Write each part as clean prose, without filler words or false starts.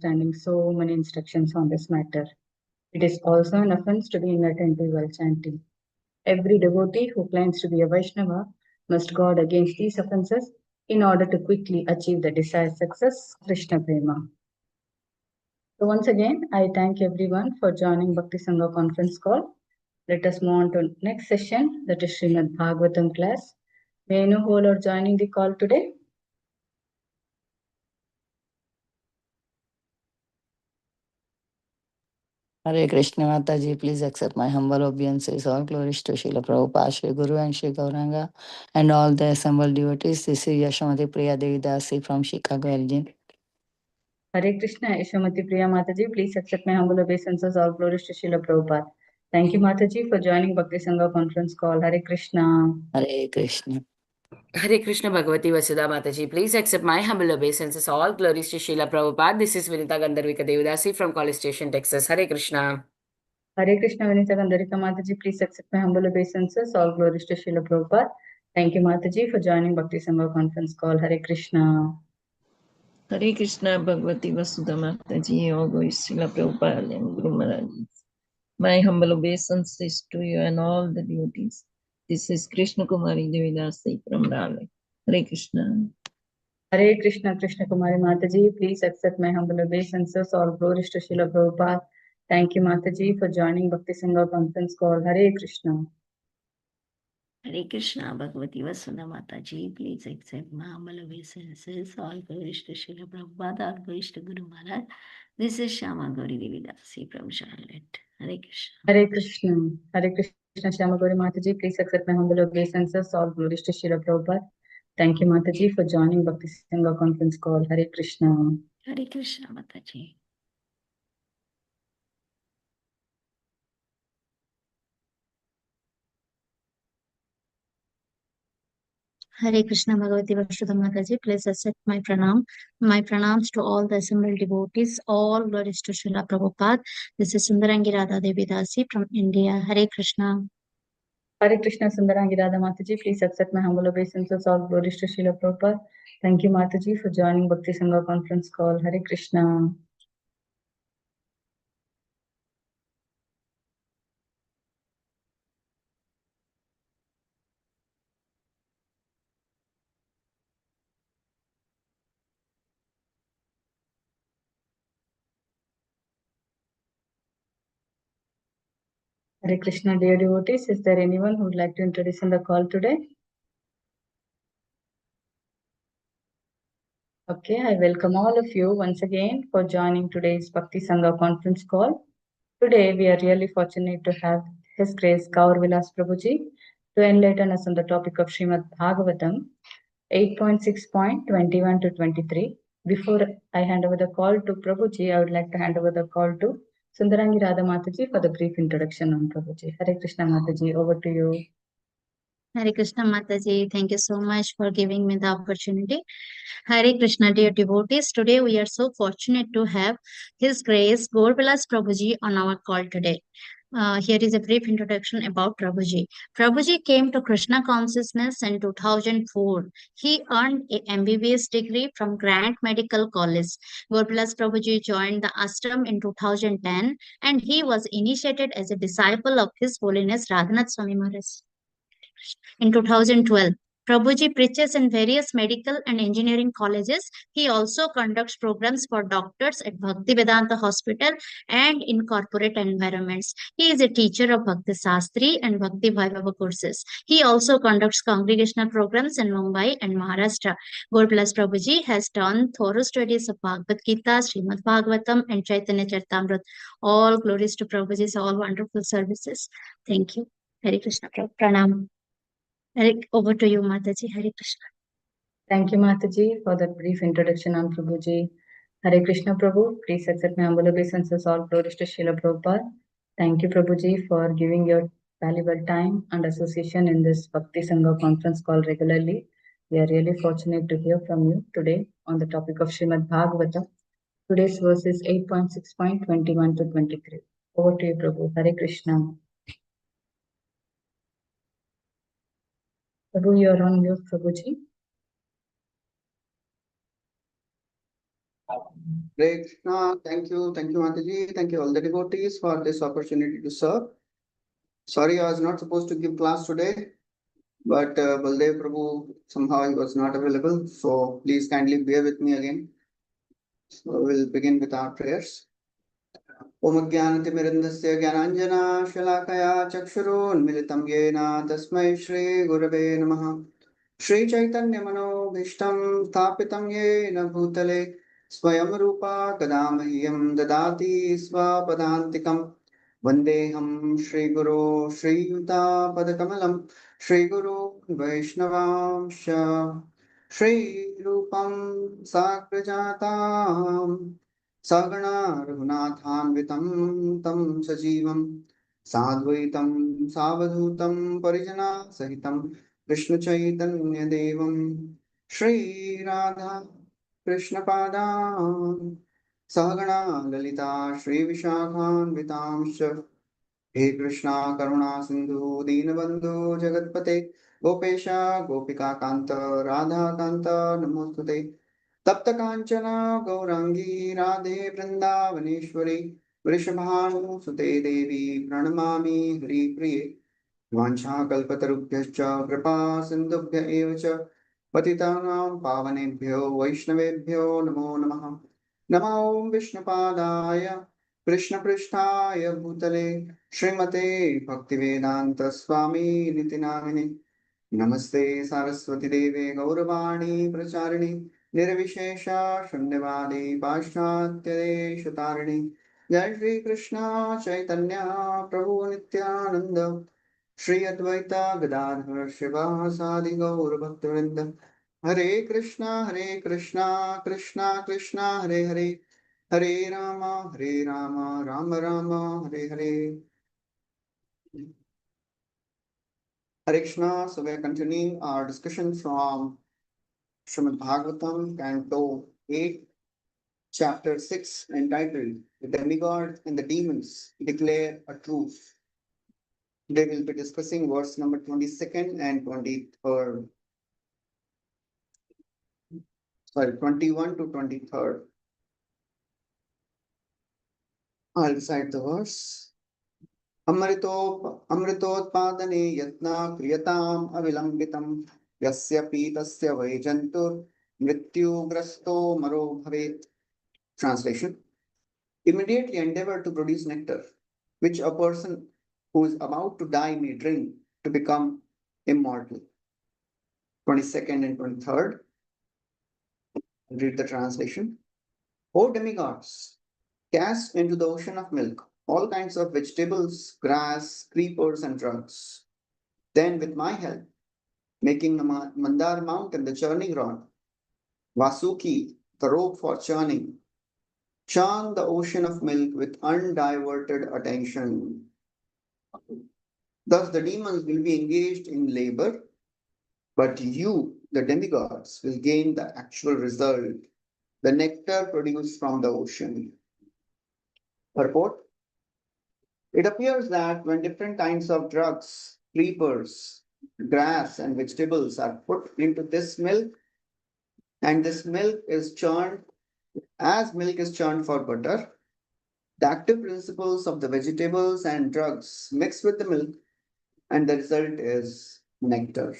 understanding so many instructions on this matter. It is also an offense to be inattentive while chanting. Every devotee who claims to be a Vaishnava must guard against these offenses in order to quickly achieve the desired success, Krishna Prema. So once again, I thank everyone for joining Bhakti Sangha conference call. Let us move on to next session, that is Srimad Bhagavatam class. May I know who all are joining the call today? Hare Krishna Mataji, please accept my humble obeisances. All glories to Srila Prabhupada, Shri Guru and Shri Gauranga and all the assembled devotees. This is Yashamati Priya Devi Dasi from Chicago, Illinois. Hare Krishna, Yashamati Priya Mataji, please accept my humble obeisances. All glories to Srila Prabhupada. Thank you, Mataji, for joining Bhakti Sangha conference call. Hare Krishna. Hare Krishna. Hare Krishna Bhagavati Vasudha Mataji. Please accept my humble obeisances. All glories to Srila Prabhupada. This is Vinita Gandharvika Devidasi from College Station, Texas. Hare Krishna. Hare Krishna, Vinita Gandharvika Mataji. Please accept my humble obeisances. All glories to Srila Prabhupada. Thank you, Mataji, for joining Bhakti Sangha conference call. Hare Krishna. Hare Krishna Bhagavati Vasudha Mataji. All glories to Srila Prabhupada and Guru Maharaj. My humble obeisances to you and all the devotees. This is Krishna Kumari Devidasi from Raleigh. Hare Krishna. Hare Krishna, Krishna Kumari Mataji. Please accept my humble obeisances. All glories to Srila Prabhupada. Thank you, Mataji, for joining Bhakti Sangha conference call. Hare Krishna. Hare Krishna Bhagavati Vasudha Mataji. Please accept my humble obeisances. All glories to Srila Prabhupada. All glories to Guru Maharaj. This is Shama Gauri Devidasi from Charlotte. Hare Krishna. Hare Krishna. Hare Krishna, Shama Gauri Mataji. Please accept my humble obeisances. All glories to Srila Prabhupada. Thank you, Mataji, for joining Bhakti Sangha conference call. Hare Krishna. Hare Krishna Mataji. Hare Krishna Bhagavati Vasudha Mataji, please accept my pranam. My pranams to all the assembled devotees. All glories to Srila Prabhupada. This is Sundarangi Radha Devi Dasi from India. Hare Krishna. Hare Krishna, Sundarangi Radha Mataji. Please accept my humble obeisances. All glories to Srila Prabhupada. Thank you, Mataji, for joining Bhakti Sangha conference call. Hare Krishna. Hare Krishna, dear devotees. Is there anyone who would like to introduce in the call today? Okay, I welcome all of you once again for joining today's Bhakti Sangha conference call. Today, we are really fortunate to have His Grace Gaur Vilas Prabhuji to enlighten us on the topic of Srimad Bhagavatam 8.6.21 to 23. Before I hand over the call to Prabhuji, I would like to hand over the call to Sundarangi Radha Mataji for the brief introduction on Prabhuji. Hare Krishna Mataji, over to you. Hare Krishna Mataji, thank you so much for giving me the opportunity. Hare Krishna, dear devotees. Today we are so fortunate to have His Grace Gaur Vilas Prabhuji on our call today. Here is a brief introduction about Prabhuji. Prabhuji came to Krishna consciousness in 2004. He earned a MBBS degree from Grant Medical College. Gaur Vilas Prabhuji joined the ashram in 2010 and he was initiated as a disciple of His Holiness Radhanath Swami Maharaj. In 2012, Prabhuji preaches in various medical and engineering colleges. He also conducts programs for doctors at Bhaktivedanta Hospital and in corporate environments. He is a teacher of Bhakti Sastri and Bhakti Vaibhava courses. He also conducts congregational programs in Mumbai and Maharashtra. Gaur Vilas Prabhuji has done thorough studies of Bhagavad Gita, Srimad Bhagavatam and Chaitanya Charitamrita. All glories to Prabhuji's all wonderful services. Thank you. Hare Krishna. Pranam. Over to you, Mataji. Hare Krishna. Thank you, Mataji, for that brief introduction on Prabhuji. Hare Krishna, Prabhu. Please accept my humble obeisances. All glories to Srila Prabhupada. Thank you, Prabhuji, for giving your valuable time and association in this Bhakti Sangha conference call regularly. We are really fortunate to hear from you today on the topic of Srimad Bhagavatam. Today's verse is 8.6.21 to 23. Over to you, Prabhu. Hare Krishna. Prabhu, you are on mute, Prabhuji. Hare Krishna. Thank you, Mataji. Thank you all the devotees for this opportunity to serve. Sorry, I was not supposed to give class today, but Baldev Prabhu somehow he was not available. So please kindly bear with me again. So we'll begin with our prayers. ओम ज्ञानतिमिरन्दस्य ज्ञानाञ्जना शलाकया चक्षुरोन्मिलितं येन तस्मै श्रीगुरवे नमः श्रीचैतन्यमनोभीष्टं स्थापितं येन भूतले स्वयं रूपा कदा मह्यं ददाति स्वपदान्तिकम् वन्देऽहं श्रीगुरो श्रीयुतापदकमलं श्रीगुरो वैष्णवांश श्रीरूपं साग्रजाताम् सगणा रघुनाथान्वितं तं सजीवं साद्वैतं सावधूतं परिजना सहितं कृष्णचैतन्यदेवं श्रीराधा कृष्णपादान् सहगणा ललिता श्रीविशाखान्वितांश्च हे कृष्णा करुणा सिन्धु दीनबन्धु जगत्पते गोपेश गोपिकान्त राधाकान्त नमोस्तुते तप्त कांचन गौरांगी राधे वृंदावनेश्वरी वृषभानुसुते देवी प्रणमामि हरिप्रिये वाञ्छाकल्पतरुभ्यश्च कृपा सिन्धुभ्य एव च पतितानां पावनेभ्यो वैष्णवेभ्यो नमो नमः नमो विष्णुपादाय कृष्णपृष्ठाय भूतले श्रीमते भक्तिवेदान्त स्वामी निति नामिने नमस्ते सारस्वती देवे गौरवाणी प्रचारिणी निर्विशेष शून्यवादी पाश्चात्य देशतारिणी जय श्री कृष्ण चैतन्य प्रभु नित्यानंद श्री अद्वैता गदाधर शिवासादि गौर भक्तवृंद हरे Krishna Krishna Krishna Hare Hare Hare Ram Ram Ram Hare Hare. Hare Krishna. So we are continuing our discussion from Srimad Bhagavatam, Canto 8, Chapter 6, entitled The Demigod and the Demons Declare a Truce. Today we'll be discussing verse number 22nd and 23rd. Sorry, 21 to 23rd. I'll recite the verse. अमृतोत्पादने यत्ना क्रियताम् अविलम्बितं यस्य पीतस्य वै जन्तुर् मृत्युग्रस्तो मरो भवेत्. Translation. Immediately endeavor to produce nectar, which a person who is about to die may drink to become immortal. 22nd and 23rd. I'll read the translation. O demigods, cast into the ocean of milk all kinds of vegetables, grass, creepers, and drugs. Then, with my help, making the Mandar mountain the churning rod, Vasuki, the rope for churning, churn the ocean of milk with undiverted attention. Thus, the demons will be engaged in labor, but you, the demigods, will gain the actual result, the nectar produced from the ocean. Purport. It appears that when different kinds of drugs, creepers, grass, and vegetables are put into this milk, and this milk is churned as milk is churned for butter, the active principles of the vegetables and drugs mix with the milk, and the result is nectar.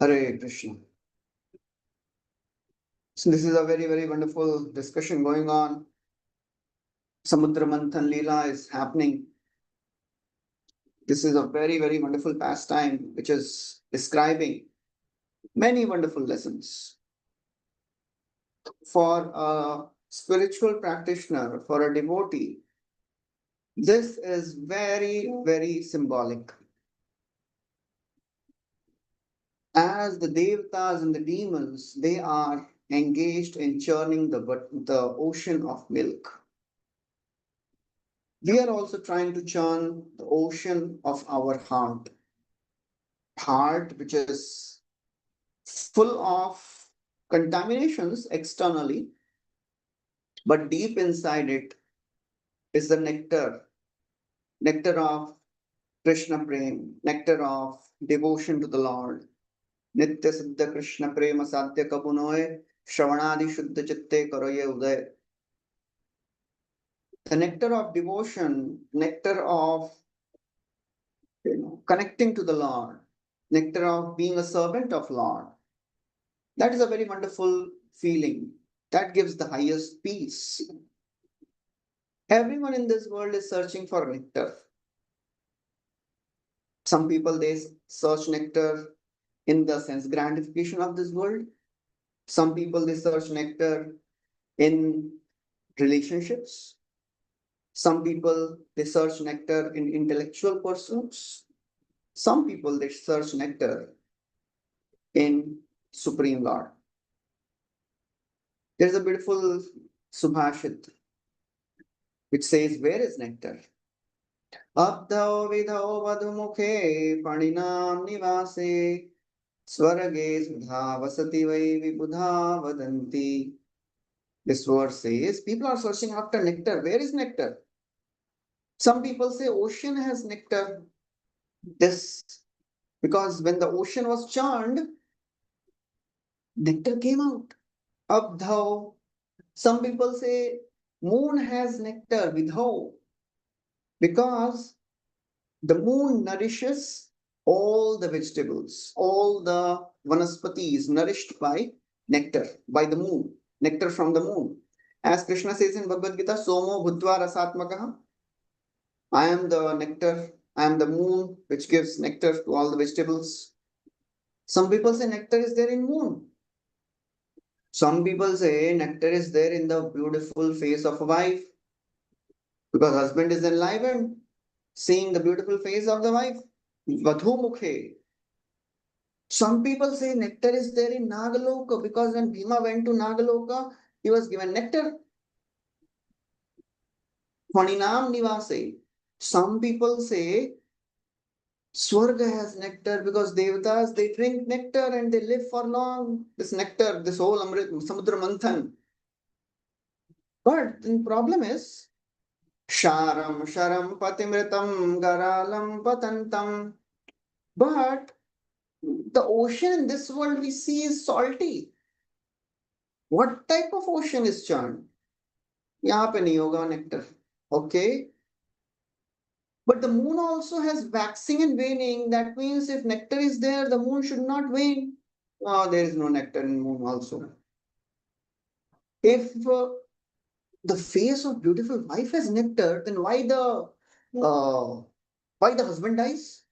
Hare Krishna. So this is a very, very wonderful discussion going on. Samudra Manthan Leela is happening. This is a very, very wonderful pastime which is describing many wonderful lessons. For a spiritual practitioner, for a devotee, this is very, very symbolic. As the devatas and the demons, they are engaged in churning the ocean of milk. We are also trying to churn the ocean of our heart, which is full of contaminations externally, but deep inside it is the nectar of Krishna Prem, nectar of devotion to the Lord. Nitya Siddha Krishna Prema Sadhya Kapunoe Shravanadi Shuddha Chitte Karoye Uday. The nectar of devotion, nectar of connecting to the Lord, nectar of being a servant of Lord. That is a very wonderful feeling. That gives the highest peace. Everyone in this world is searching for nectar. Some people, they search nectar in the sense gratification of this world. Some people, they search nectar in relationships. Some people, they search nectar in intellectual pursuits. Some people, they search nectar in Supreme Lord. There's a beautiful Subhashit which says, where is nectar? Abdho vidho vadhumukhe paninam nivase swarage sudha vasati vai vibudha vadanti. This verse says, people are searching after nectar. Where is nectar? Some people say ocean has nectar. This, because when the ocean was churned, nectar came out. Abdho. Some people say moon has nectar, vidho, because the moon nourishes all the vegetables, all the vanaspati is nourished by nectar, by the moon, nectar from the moon. As Krishna says in Bhagavad Gita, Somo Bhutva Rasatmakaha, I am the nectar, I am the moon which gives nectar to all the vegetables. Some people say nectar is there in moon. Some people say nectar is there in the beautiful face of a wife, because husband is enlivened seeing the beautiful face of the wife. Vadhu mukhe. Some people say nectar is there in Nagaloka, because when Bhima went to Nagaloka, he was given nectar. Paninam nivase. Some people say Swarga has nectar because Devatas, they drink nectar and they live for long. This nectar, this whole Amrit, Samudra Manthan. But the problem is, Sharam, Sharam, Patimritam, Garalam, Patantam. But the ocean in this world we see is salty. What type of ocean is churned? यहाँ पे नहीं होगा nectar. Okay. But the moon also has waxing and waning. That means if nectar is there, the moon should not wane. Oh, there is no nectar in moon also. If the face of beautiful wife has nectar, then why the husband dies?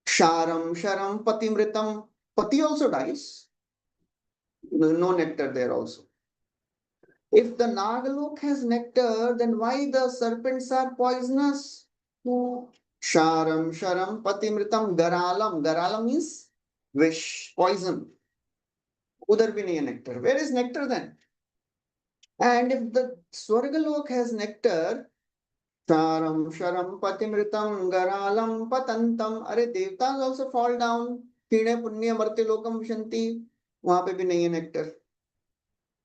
Sharam, Sharam, Patimritam. Pati also dies. No nectar there also. If the Nagalok has nectar, then why the serpents are poisonous? Sharam, Sharam, Patimritam, Garalam. Garalam means wish, poison. Udar bhi nahi hai nectar. Where is nectar then? And if the Swargalok has nectar, Sharam, Sharam, Patimritam, Garalam, Patantam. Are devtas also fall down. Hine Punya Marti Lokam Vishanti. Wahan pe bhi nahi hai nectar.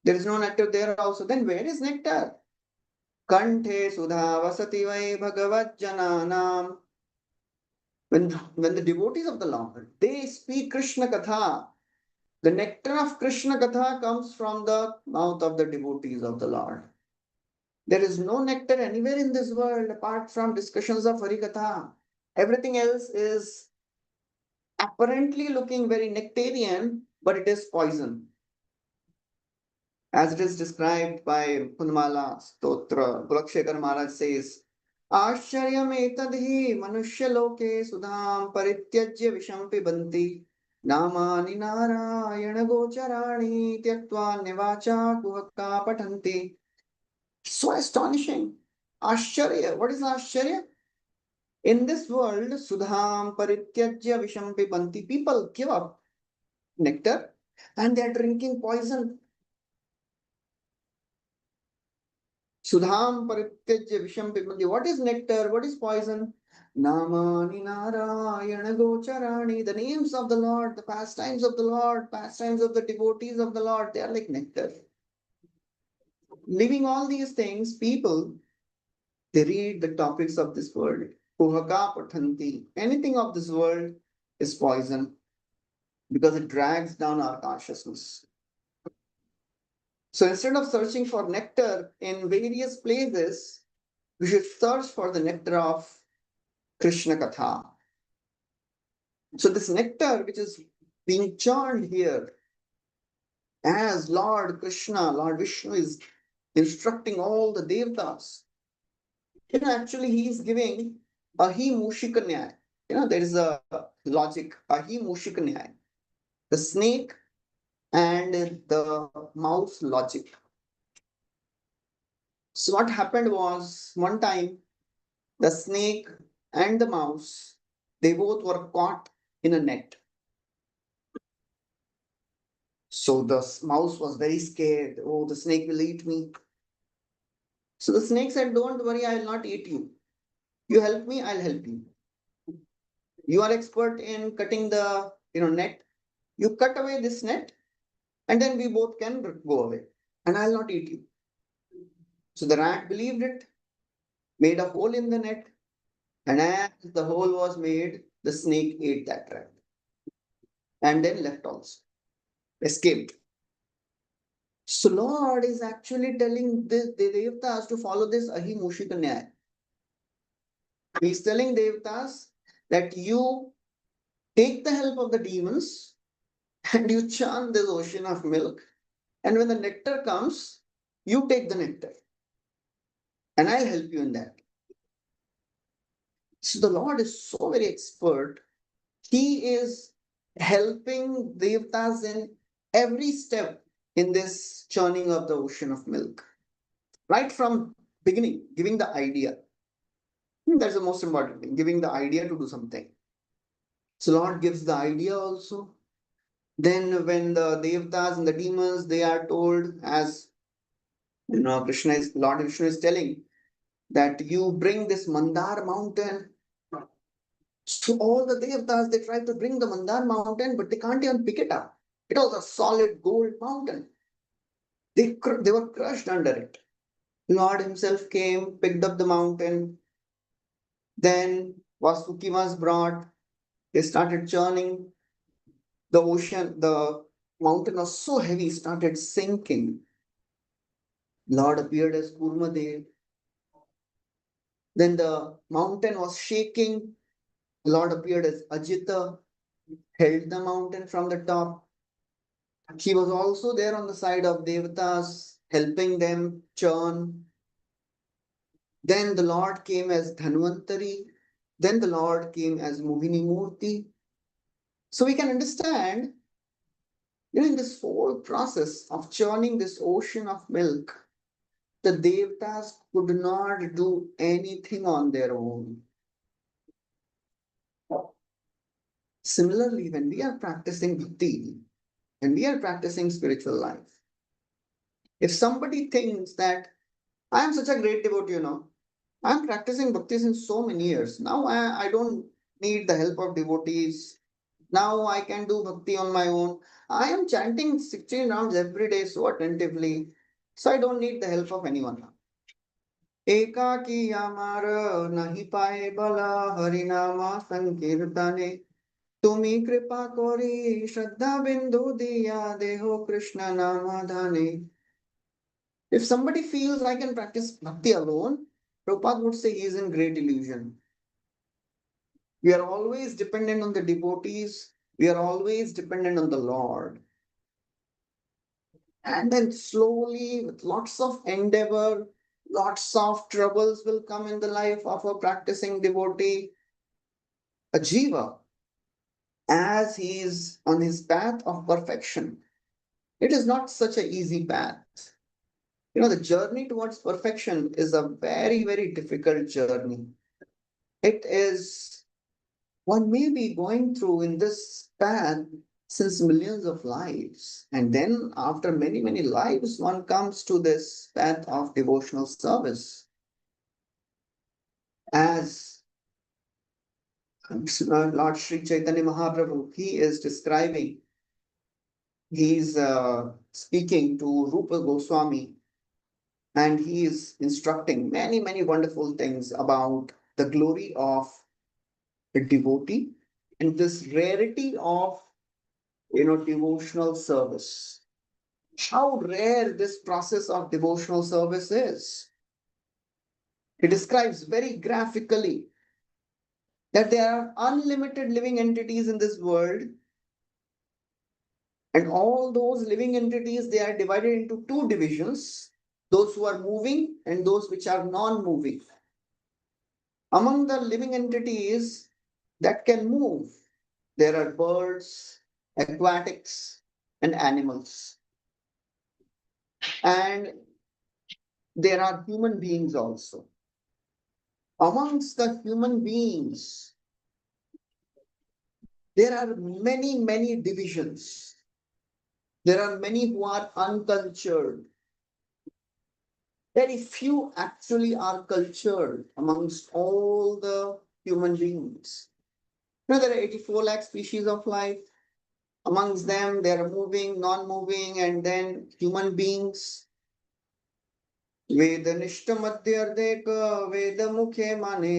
There is no nectar there also. Then where is nectar? Kanthe Sudha Vasati Vai Bhagavat Jananam. When the devotees of the Lord, they speak Krishna Katha, the nectar of Krishna Katha comes from the mouth of the devotees of the Lord. There is no nectar anywhere in this world apart from discussions of Harikatha. Everything else is apparently looking very nectarian, but it is poison. As it is described by Punmala Stotra, Pulakshekhar Maharaj says, Ascharyam etadhi manushya loke sudham parityajya visham pibanti namani narayana gocharani tyaktva nivacha kuhaka patanti. So astonishing. Ashcharya. What is Ashcharya? In this world, sudham parityajya visham pibanti. People give up nectar and they are drinking poison. Sudham parityajya visham pibanti. What is nectar? What is poison? Namani narayana gocharani. The names of the Lord, the pastimes of the Lord, pastimes of the devotees of the Lord, they are like nectar. Leaving all these things, people, they read the topics of this world. Puhaka pathanti. Anything of this world is poison. because it drags down our consciousness. So instead of searching for nectar in various places, we should search for the nectar of Krishna Katha. So this nectar which is being churned here, as Lord Krishna, Lord Vishnu is instructing all the Devatas, actually he is giving Ahi Mushika Nyaya. There is a logic, Ahi Mushika Nyaya. The snake and the mouse logic. So what happened was, one time the snake and the mouse, they both were caught in a net. So the mouse was very scared. Oh, the snake will eat me. So the snake said, don't worry, I will not eat you. You help me, I'll help you. You are expert in cutting the net. You cut away this net, and then we both can go away, and I'll not eat you. So the rat believed it, made a hole in the net, and as the hole was made, the snake ate that rat, and then left also, escaped. So Lord is actually telling the Devatas to follow this Ahi Mushika Nyaya. He's telling Devatas that you take the help of the demons and you churn this ocean of milk. And when the nectar comes, you take the nectar. And I'll help you in that. So the Lord is so very expert. He is helping Devatas in every step in this churning of the ocean of milk. Right from beginning, giving the idea. That's the most important thing, giving the idea to do something. So Lord gives the idea also. Then when the Devatas and the demons, they are told, as Lord Vishnu is telling, that you bring this Mandar mountain. So all the Devatas, they try to bring the Mandar mountain, but they can't even pick it up. It was a solid gold mountain. They were crushed under it. Lord himself came, picked up the mountain. Then Vasuki was brought. They started churning. The ocean, the mountain was so heavy, started sinking. Lord appeared as Kurmadev. Then the mountain was shaking. Lord appeared as Ajita, held the mountain from the top. He was also there on the side of Devatas, helping them churn. Then the Lord came as Dhanvantari. Then the Lord came as Mohini Murti. So we can understand, in this whole process of churning this ocean of milk, the Devatas could not do anything on their own. Similarly, when we are practicing bhakti and we are practicing spiritual life, if somebody thinks that I am such a great devotee, I'm practicing bhakti since so many years. Now I don't need the help of devotees. Now I can do bhakti on my own. I am chanting 16 rounds every day so attentively. So I don't need the help of anyone. एकाकी आमार नहीं पाए बला हरिनामा संकीर्तने तुमी कृपा कोरी श्रद्धा बिंदु दिया देहो Krishna नामाधाने. If somebody feels I can practice bhakti alone, Prabhupada would say he is in great illusion. We are always dependent on the devotees. We are always dependent on the Lord. And then slowly, with lots of endeavor, lots of troubles will come in the life of a practicing devotee, a jiva, as he is on his path of perfection. It is not such an easy path. The journey towards perfection is a very, very difficult journey. It is, one may be going through in this path since millions of lives. And then after many, many lives, one comes to this path of devotional service. As Lord Sri Chaitanya Mahaprabhu, he is describing, he's speaking to Rupa Goswami, and he is instructing many, many wonderful things about the glory of a devotee and this rarity of devotional service. How rare this process of devotional service is. He describes very graphically that there are unlimited living entities in this world, and all those living entities, they are divided into two divisions, those who are moving and those which are non-moving. Among the living entities that can move, there are birds, aquatics, and animals. And there are human beings also. Amongst the human beings, there are many, many divisions. There are many who are uncultured. Very few actually are cultured amongst all the human beings. There are 84 lakh species of life. Amongst them, there are moving, non-moving, and then human beings. वेदनिष्ठ मध्य अर्धेक वेद मुखे माने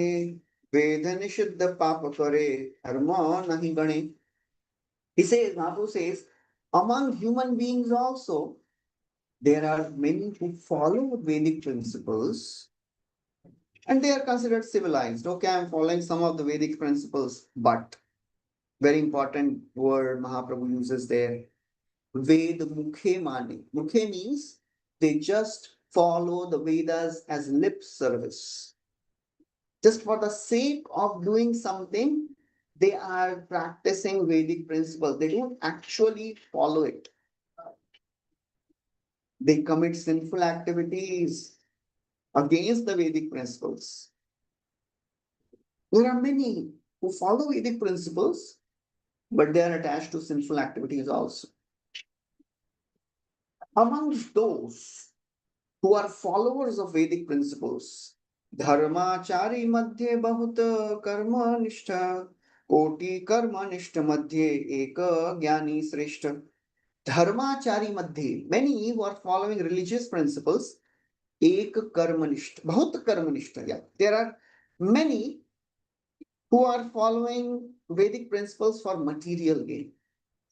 वेद निषिद्ध पाप करे कर्म नहीं गणे. He says, Mahaprabhu says, among human beings also, there are many who follow Vedic principles and they are considered civilized. Okay, I'm following some of the Vedic principles, but very important word Mahaprabhu uses there, Ved Mukhe Mane. Mukhe means they just follow the Vedas as lip service. Just for the sake of doing something, they are practicing Vedic principles. They don't actually follow it. They commit sinful activities against the Vedic principles. There are many who follow Vedic principles, but they are attached to sinful activities also. Amongst those who are followers of Vedic principles, Dharmachari madhye bahut karma nishtha, koti karma nishtha madhye eka jnani sreshta. Dharmachari madhye, many who are following religious principles, ek karmanishta, bahut karmanishta. Yeah, there are many who are following Vedic principles for material gain,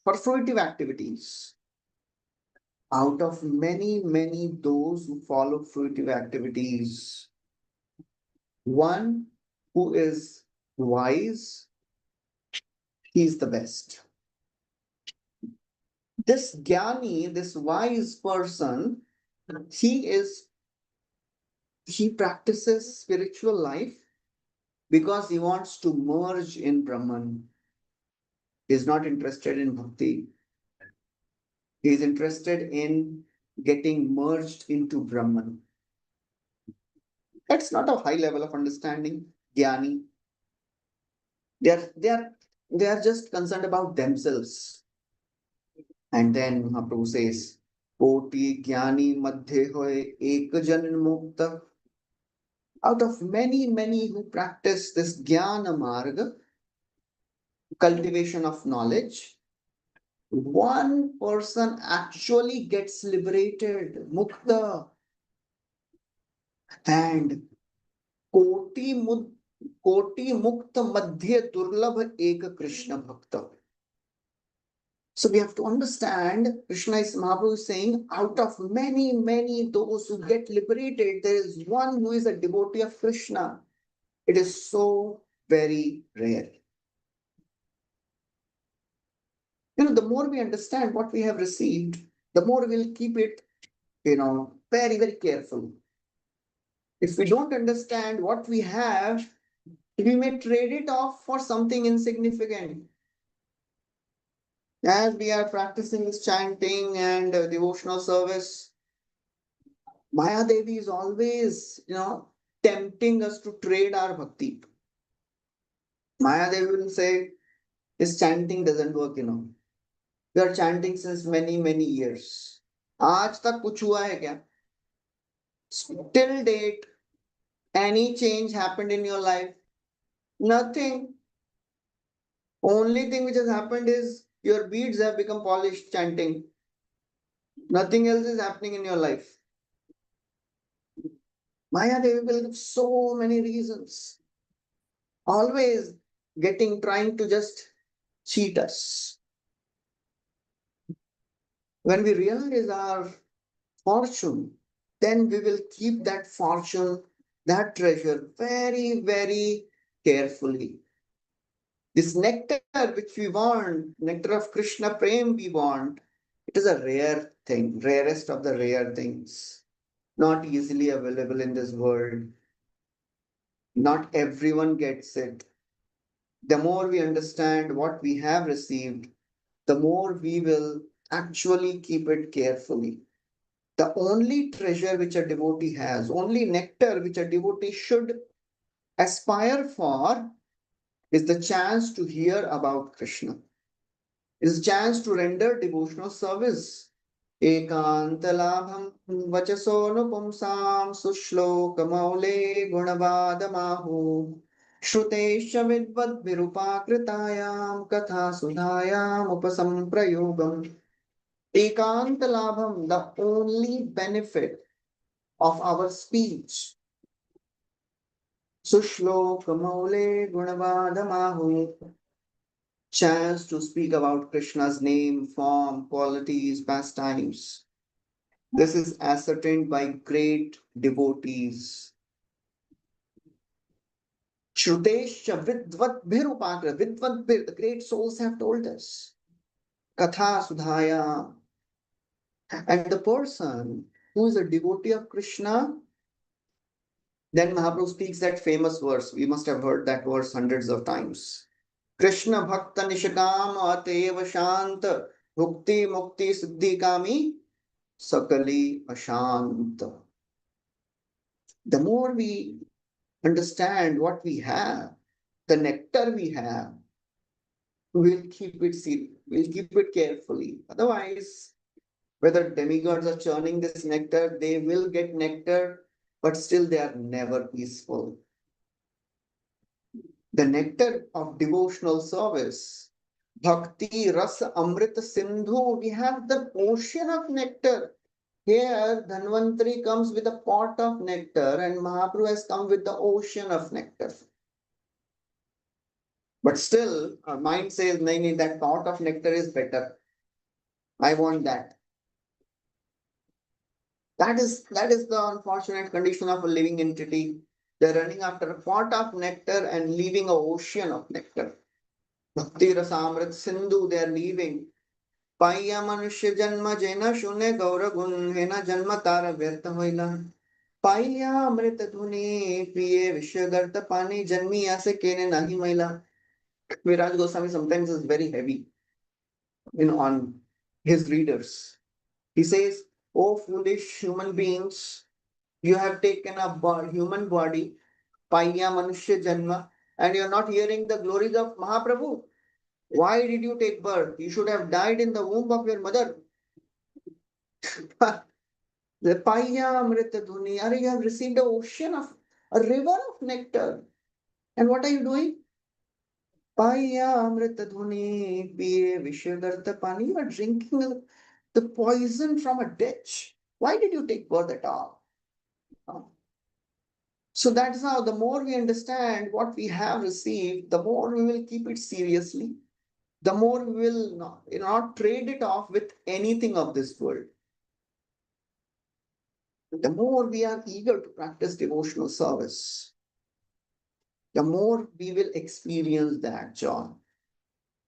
for fruitive activities. Out of many, many those who follow fruitive activities, one who is wise, he is the best. This jnani, this wise person, he practices spiritual life because he wants to merge in Brahman. He is not interested in bhakti. He is interested in getting merged into Brahman. That's not a high level of understanding, jnani. They are just concerned about themselves. And then Mahaprabhu says, Koti jnani madhye hoye ek jan mukta. Out of many, many who practice this jnana marga, cultivation of knowledge, one person actually gets liberated, mukta. And koti mukta madhye durlabh ek Krishna bhakta. So we have to understand, Krishna is Mahaprabhu is saying, out of many, many those who get liberated, there is one who is a devotee of Krishna. It is so very rare. The more we understand what we have received, the more we'll keep it, very, very careful. If we don't understand what we have, we may trade it off for something insignificant. As we are practicing this chanting and devotional service, Maya Devi is always, tempting us to trade our bhakti. Maya Devi will say, this chanting doesn't work, We are chanting since many, many years. Aaj tak kuch hua hai kya? Till date, any change happened in your life? Nothing. Only thing which has happened is your beads have become polished chanting. Nothing else is happening in your life. Maya Devi will give so many reasons. Always trying to just cheat us. When we realize our fortune, then we will keep that fortune, that treasure very, very carefully. This nectar which we want, nectar of Krishna Prem we want, it is a rare thing, rarest of the rare things, not easily available in this world. Not everyone gets it. The more we understand what we have received, the more we will actually keep it carefully. The only treasure which a devotee has, only nectar which a devotee should aspire for is the chance to hear about Krishna, is chance to render devotional service. Ekantalabham vachasonupumsam sushlokamauले gunavadamahu Shrutesha vidvad virupakritayam katha sudhayam upasamprayogam. Ekantalabham, the only benefit of our speech. Sushlokamauले gunavadamahu, chance to speak about Krishna's name, form, qualities, pastimes. This is ascertained by great devotees. Shrutesha vidvat bhirupakra, vidvat bhir, the great souls have told us. Katha sudhaya. And the person who is a devotee of Krishna, then Mahaprabhu speaks that famous verse. We must have heard that verse hundreds of times. Krishna bhakta nishkam ateva shant bhukti mukti siddhi kami sakali ashant. The more we understand what we have, the nectar we have, we'll keep it carefully. Otherwise, whether demigods are churning this nectar, they will get nectar, but still they are never peaceful. The nectar of devotional service, Bhakti Rasa Amrita Sindhu, we have the ocean of nectar. Here, Dhanvantari comes with a pot of nectar and Mahaprabhu has come with the ocean of nectar. But still, our mind says, nahi, that pot of nectar is better. I want that. That is the unfortunate condition of a living entity. They're running after a pot of nectar and leaving an ocean of nectar. Bhakti Rasamrit Sindhu, they are leaving. Paya Manushya Janma Jena Shune Gaura Gun Hena Janma Tara Vyartha Hoila. Paya Amrita Dhuni Piye Vishyagartha Pani Janmi Ase Kene Nahi Maila. Viraj Goswami sometimes is very heavy on his readers. He says, "Oh foolish human beings, you have taken a human body, Paya Manushya Janma, and you're not hearing the glories of Mahaprabhu. Why did you take birth? You should have died in the womb of your mother." The Paya Amrita Dhuni, you have received a river of nectar. And what are you doing? Paya Amrita Dhuni, Piye Vishyagartha Pani, you are drinking the poison from a ditch. Why did you take birth at all? So that's how the more we understand what we have received, the more we will keep it seriously. The more we will not trade it off with anything of this world. The more we are eager to practice devotional service, the more we will experience that joy.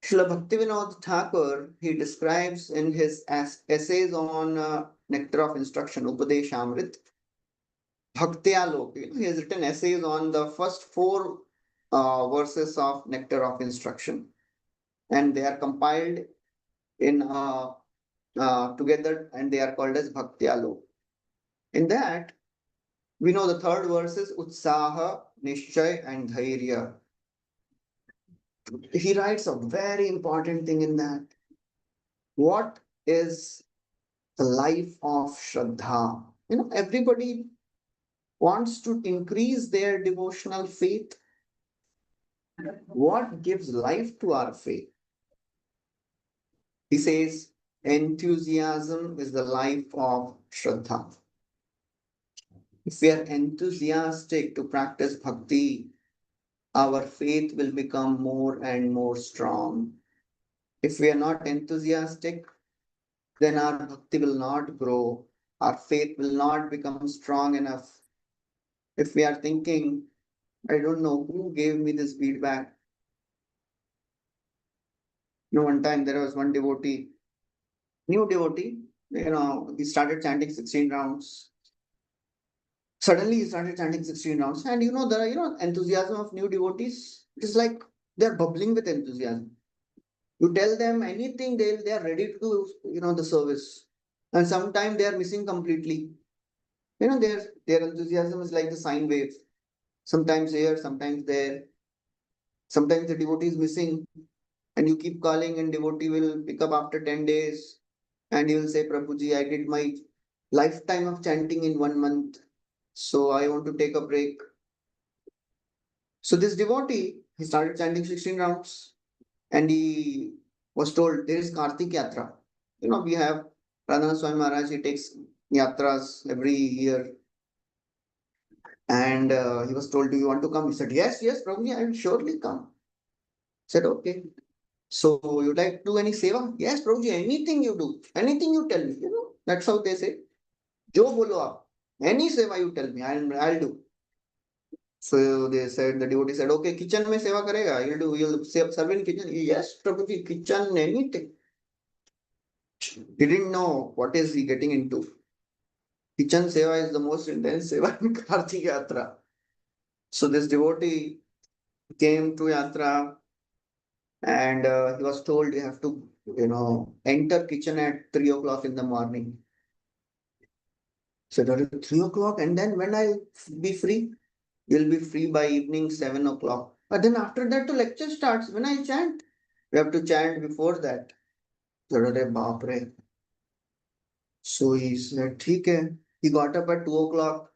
Srila Bhaktivinoda Thakur, he describes in his essays on Nectar of Instruction, Upadeshamrit, Bhaktyalok. He has written essays on the first four verses of Nectar of Instruction, and they are compiled in together, and they are called as Bhaktyalok. In that, we know the third verse is Utsaha, Nishchay, and Dhairya. He writes a very important thing in that. What is the life of Shraddha? Everybody wants to increase their devotional faith. What gives life to our faith? He says, enthusiasm is the life of Shraddha. If we are enthusiastic to practice bhakti, our faith will become more and more strong. If we are not enthusiastic, then our bhakti will not grow, our faith will not become strong enough. If we are thinking, I don't know who gave me this feedback. One time there was one devotee, new devotee, he started chanting 16 rounds. Suddenly he started chanting 16 rounds. And the enthusiasm of new devotees, it is like they're bubbling with enthusiasm. You tell them anything, they are ready to do, the service. And sometimes they are missing completely. Their enthusiasm is like the sine wave. Sometimes here, sometimes there. Sometimes the devotee is missing, and you keep calling, and devotee will pick up after 10 days, and he will say, Prabhuji, I did my lifetime of chanting in 1 month, so I want to take a break. So this devotee, he started chanting 16 rounds, and he was told there is Kartik Yatra. We have Radhana Swami Maharaj, he takes yatras every year. And he was told, do you want to come? He said, yes, Prabhuji, I will surely come. Said, okay. So you like to do any seva? Yes, Prabhuji, anything you do, anything you tell me, that's how they say. Jo bolo aap, any seva you tell me, I'll do. So they said, the devotee said, okay, kitchen mein seva karega, you'll serve in kitchen. Yes, Prabhuji, kitchen, anything. He didn't know what is he getting into. Kitchen seva is the most intense seva in Kartik Yatra. So this devotee came to Yatra, and he was told you have to, enter kitchen at 3 o'clock in the morning. So that is 3 o'clock, and then when I'll be free? You'll be free by evening 7 o'clock. But then after that, the lecture starts. When I chant, we have to chant before that. So he said, "ठीक है." He got up at 2 o'clock.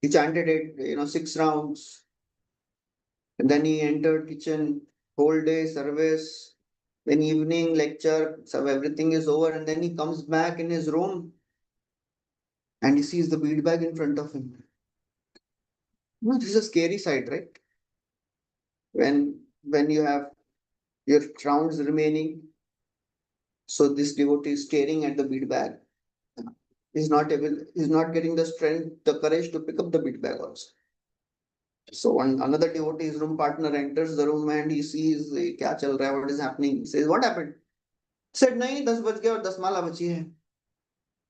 He chanted it, 6 rounds. And then he entered kitchen, whole day service, then evening lecture, so everything is over, and then he comes back in his room and he sees the bead bag in front of him. This is a scary sight, right? When you have your rounds remaining, so this devotee is staring at the bead bag. He's not getting the strength, the courage to pick up the bead bag also. So another devotee, his room partner, enters the room and he sees kya chal raha hai, what is happening. He says, what happened? He said, nahi, 10 baj gaya aur 10 mala bachi hai.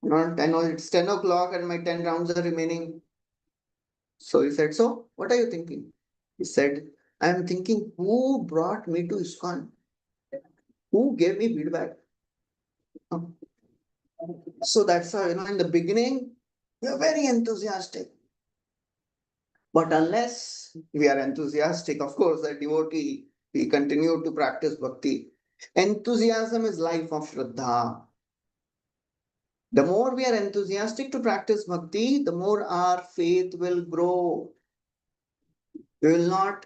Not 10, it's 10 o'clock and my 10 rounds are remaining. So he said, so what are you thinking? He said, I am thinking, who brought me to ISKCON? Who gave me bead bag? So that's how, in the beginning, we are very enthusiastic. But unless we are enthusiastic, of course, a devotee, we continue to practice bhakti. Enthusiasm is life of Shraddha. The more we are enthusiastic to practice bhakti, the more our faith will grow. We will not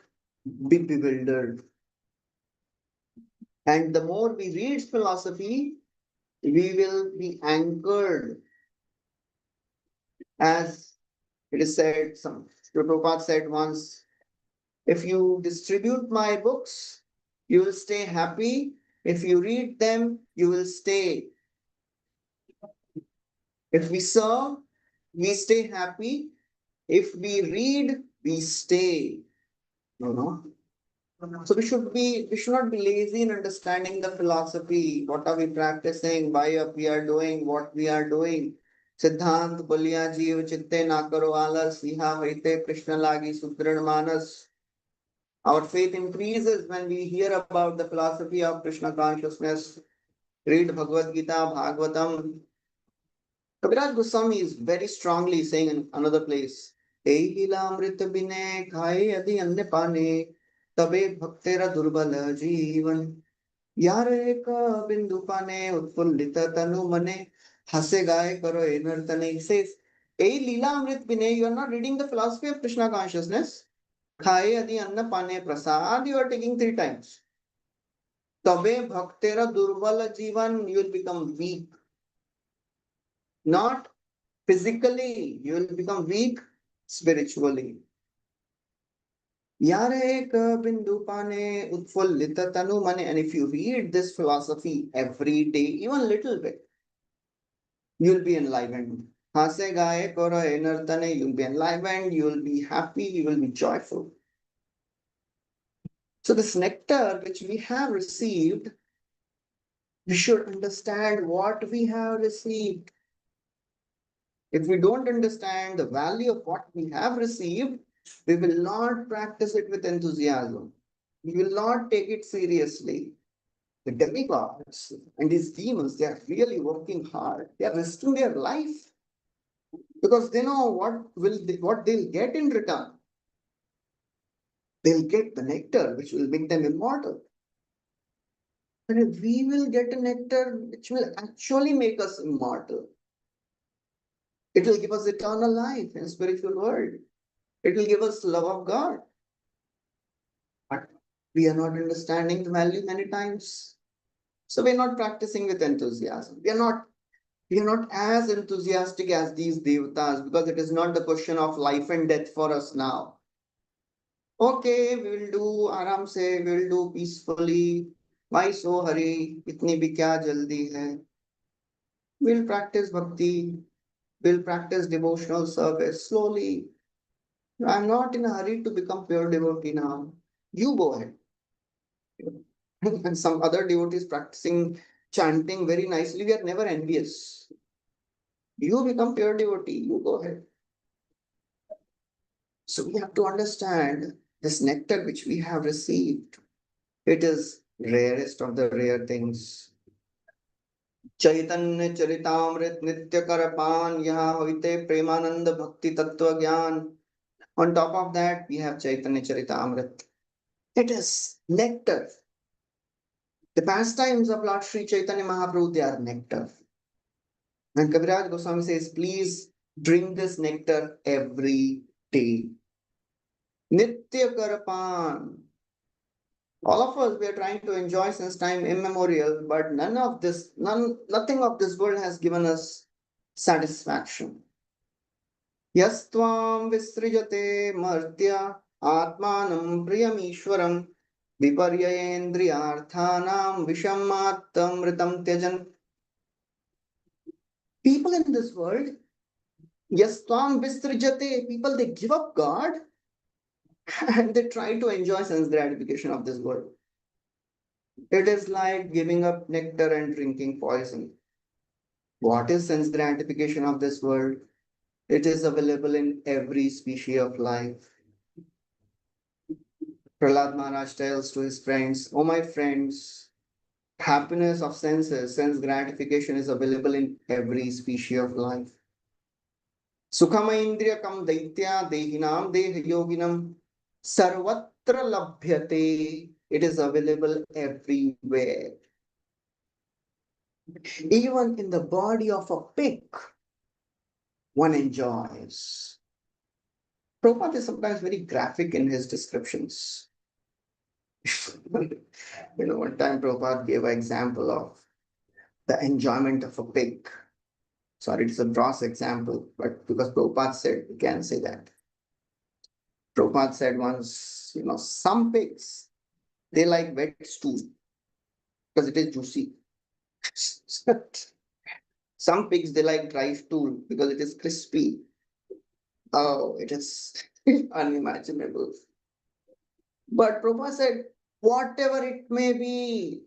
be bewildered. And the more we read philosophy, we will be anchored. As it is said, Prabhupada said once, if you distribute my books, you will stay happy. If you read them, you will stay. If we serve, we stay happy. If we read, we stay. So we should not be lazy in understanding the philosophy. What are we practicing? Why we are doing what we are doing? Siddhant Baliya Jeev Chitte na karo alas Siha Haite Krishna Lagi Sudran Manas. Our faith increases when we hear about the philosophy of Krishna consciousness, read Bhagavad Gita, Bhagavatam. Kaviraj Goswami is very strongly saying in another place, Amrit bine khai adi anne pane, tabe bhaktera durbala jeevan. Yare ka bindu pane utfullita tanu mane, hase gaye karo enartane. He says, Hey Leela Amrit bine, you are not reading the philosophy of Krishna consciousness. Khaye adi anna pane prasad, you are taking 3 times. Tabe bhaktera durbala jeevan, you will become weak. Not physically, you will become weak spiritually. Yare ka bindu pane utfullita tanu mane. And if you read this philosophy every day, even little bit, you'll be enlivened. Hase gaye koroe nartane, you'll be enlivened, you'll be happy, you will be joyful. So this nectar which we have received, we should understand what we have received. If we don't understand the value of what we have received, we will not practice it with enthusiasm. We will not take it seriously. The demigods and these demons, they are really working hard. They are risking their life because they know what they'll get in return. They'll get the nectar which will make them immortal. But if we will get a nectar which will actually make us immortal, it will give us eternal life in spiritual world. It will give us love of God. But we are not understanding the value many times. So we're not practicing with enthusiasm. We are not as enthusiastic as these devatas because it is not the question of life and death for us now. Okay, we will do aram se, we will do peacefully. Why so hurry? Itni bhi kya jaldi hai? We'll practice bhakti. We'll practice devotional service slowly. I'm not in a hurry to become pure devotee now. You go ahead. And some other devotees practicing chanting very nicely, we are never envious. You become pure devotee, you go ahead. So we have to understand this nectar which we have received. It is rarest of the rare things. Chaitanya Charitamrit Nitya Karapan Yaha Hoite Premananda Bhakti Tattva Gyan. On top of that, we have Chaitanya Charitamrit. It is nectar. The pastimes of Lord Sri Chaitanya Mahaprabhu, they are nectar. And Kaviraj Goswami says, please drink this nectar every day. Nitya Karapan. All of us, we are trying to enjoy since time immemorial, but nothing of this world has given us satisfaction. Yastvam visrijate martya atmanam priyamishwaram viparyayendriyarthanam vishammatamritam tyajan. People in this world, yastvam visrijate, people, they give up God and they try to enjoy sense gratification of this world. It is like giving up nectar and drinking poison. What is sense gratification of this world? It is available in every species of life. Prahlad Maharaj tells to his friends, oh my friends, happiness of senses, sense gratification is available in every species of life. Sukhamaindriyakam daitya dehinam dehayoginam sarvatra labhyate. It is available everywhere. Even in the body of a pig, one enjoys. Prabhupada is sometimes very graphic in his descriptions. One time Prabhupada gave an example of the enjoyment of a pig. Sorry, it's a gross example, but because Prabhupada said, we can say that. Prabhupada said once, some pigs, they like wet stool because it is juicy. Some pigs, they like dry stool because it is crispy. Oh, it is unimaginable. But Prabhupada said, whatever it may be,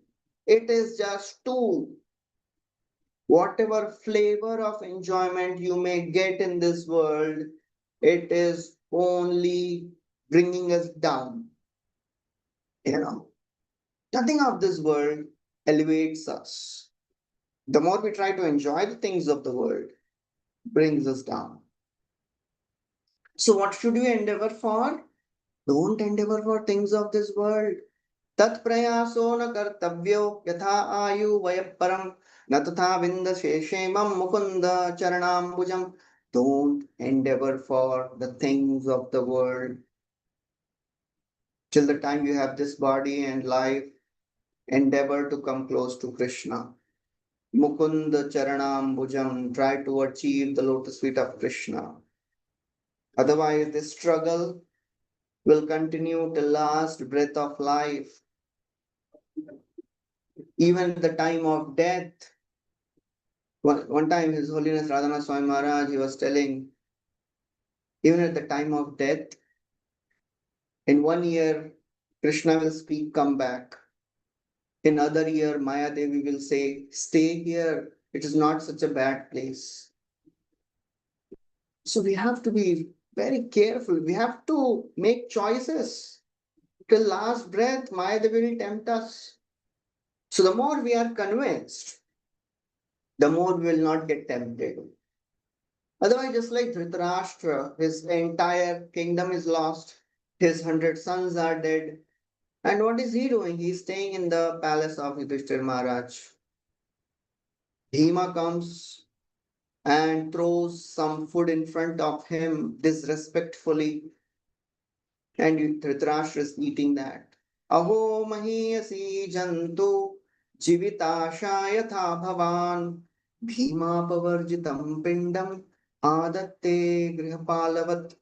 it is just stool. Whatever flavor of enjoyment you may get in this world, it is only bringing us down. Nothing of this world elevates us. The more we try to enjoy the things of the world, brings us down. So what should we endeavor for? Don't endeavor for things of this world. Tat prayaso na kartavyo yatha ayu vayaparam na tatha vinda sheshemam mukunda charanambujam. Don't endeavor for the things of the world. Till the time you have this body and life, endeavor to come close to Krishna. Mukunda charanambujam. Try to achieve the lotus feet of Krishna. Otherwise, this struggle will continue till last breath of life. Even at the time of death, One time, His Holiness Radhanath Swami Maharaj, he was telling, even at the time of death, in 1 year, Krishna will speak, come back. In other year, Maya Devi will say, stay here. It is not such a bad place. So we have to be very careful. We have to make choices. Till last breath, Maya Devi will tempt us. So the more we are convinced, the more we will not get tempted. Otherwise, just like Dhritarashtra, his entire kingdom is lost. His 100 sons are dead. And what is he doing? He is staying in the palace of Yudhishthir Maharaj. Bhima comes and throws some food in front of him disrespectfully. And Dhritarashtra is eating that. Aho mahiyasi jantu jivitasha yatha bhavan bhima pavarjitam pindam adatte grihapalavat.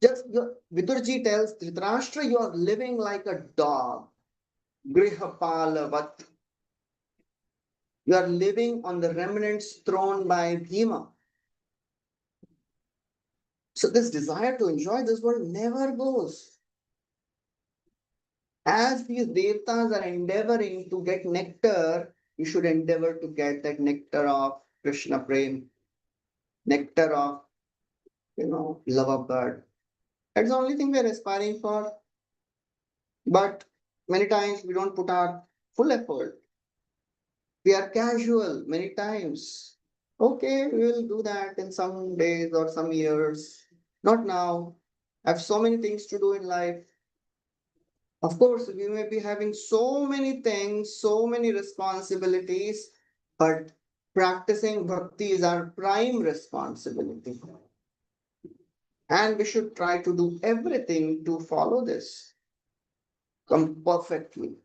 Just Vidurji tells Dhritarashtra, you are living like a dog. Grihapalavat. You are living on the remnants thrown by Bhima. So this desire to enjoy this world never goes. As these devtas are endeavoring to get nectar, you should endeavor to get that nectar of Krishna Prem, nectar of, love of God. That's the only thing we're aspiring for. But many times we don't put our full effort. We are casual many times. Okay, we will do that in some days or some years. Not now. I have so many things to do in life. Of course, we may be having so many things, so many responsibilities, but practicing bhakti is our prime responsibility. And we should try to do everything to follow this perfectly.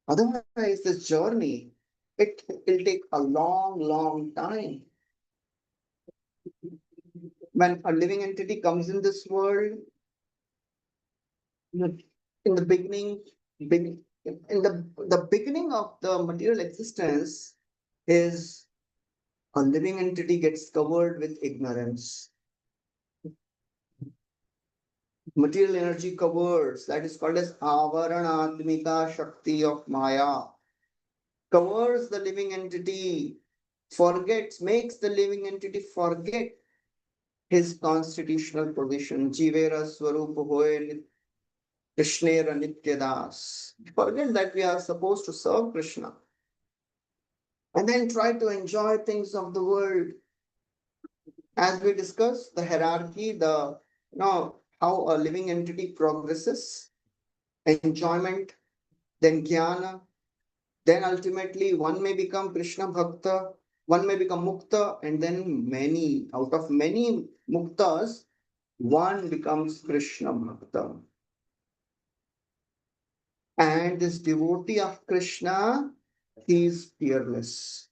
Otherwise, this journey, it will take a long, long time. When a living entity comes in this world, in the beginning, the beginning of the material existence is a living entity gets covered with ignorance. Material energy covers, that is called as avaranatmika shakti of Maya, covers the living entity, makes the living entity forget his constitutional position. Jivera Swarup Hoye Krishnera Nityadas. Forget that we are supposed to serve Krishna. And then try to enjoy things of the world. As we discussed, the hierarchy, how a living entity progresses, enjoyment, then jnana, then ultimately one may become Krishna Bhakta, one may become Mukta, and then out of many Muktas, one becomes Krishna Bhakta. And this devotee of Krishna, he is fearless.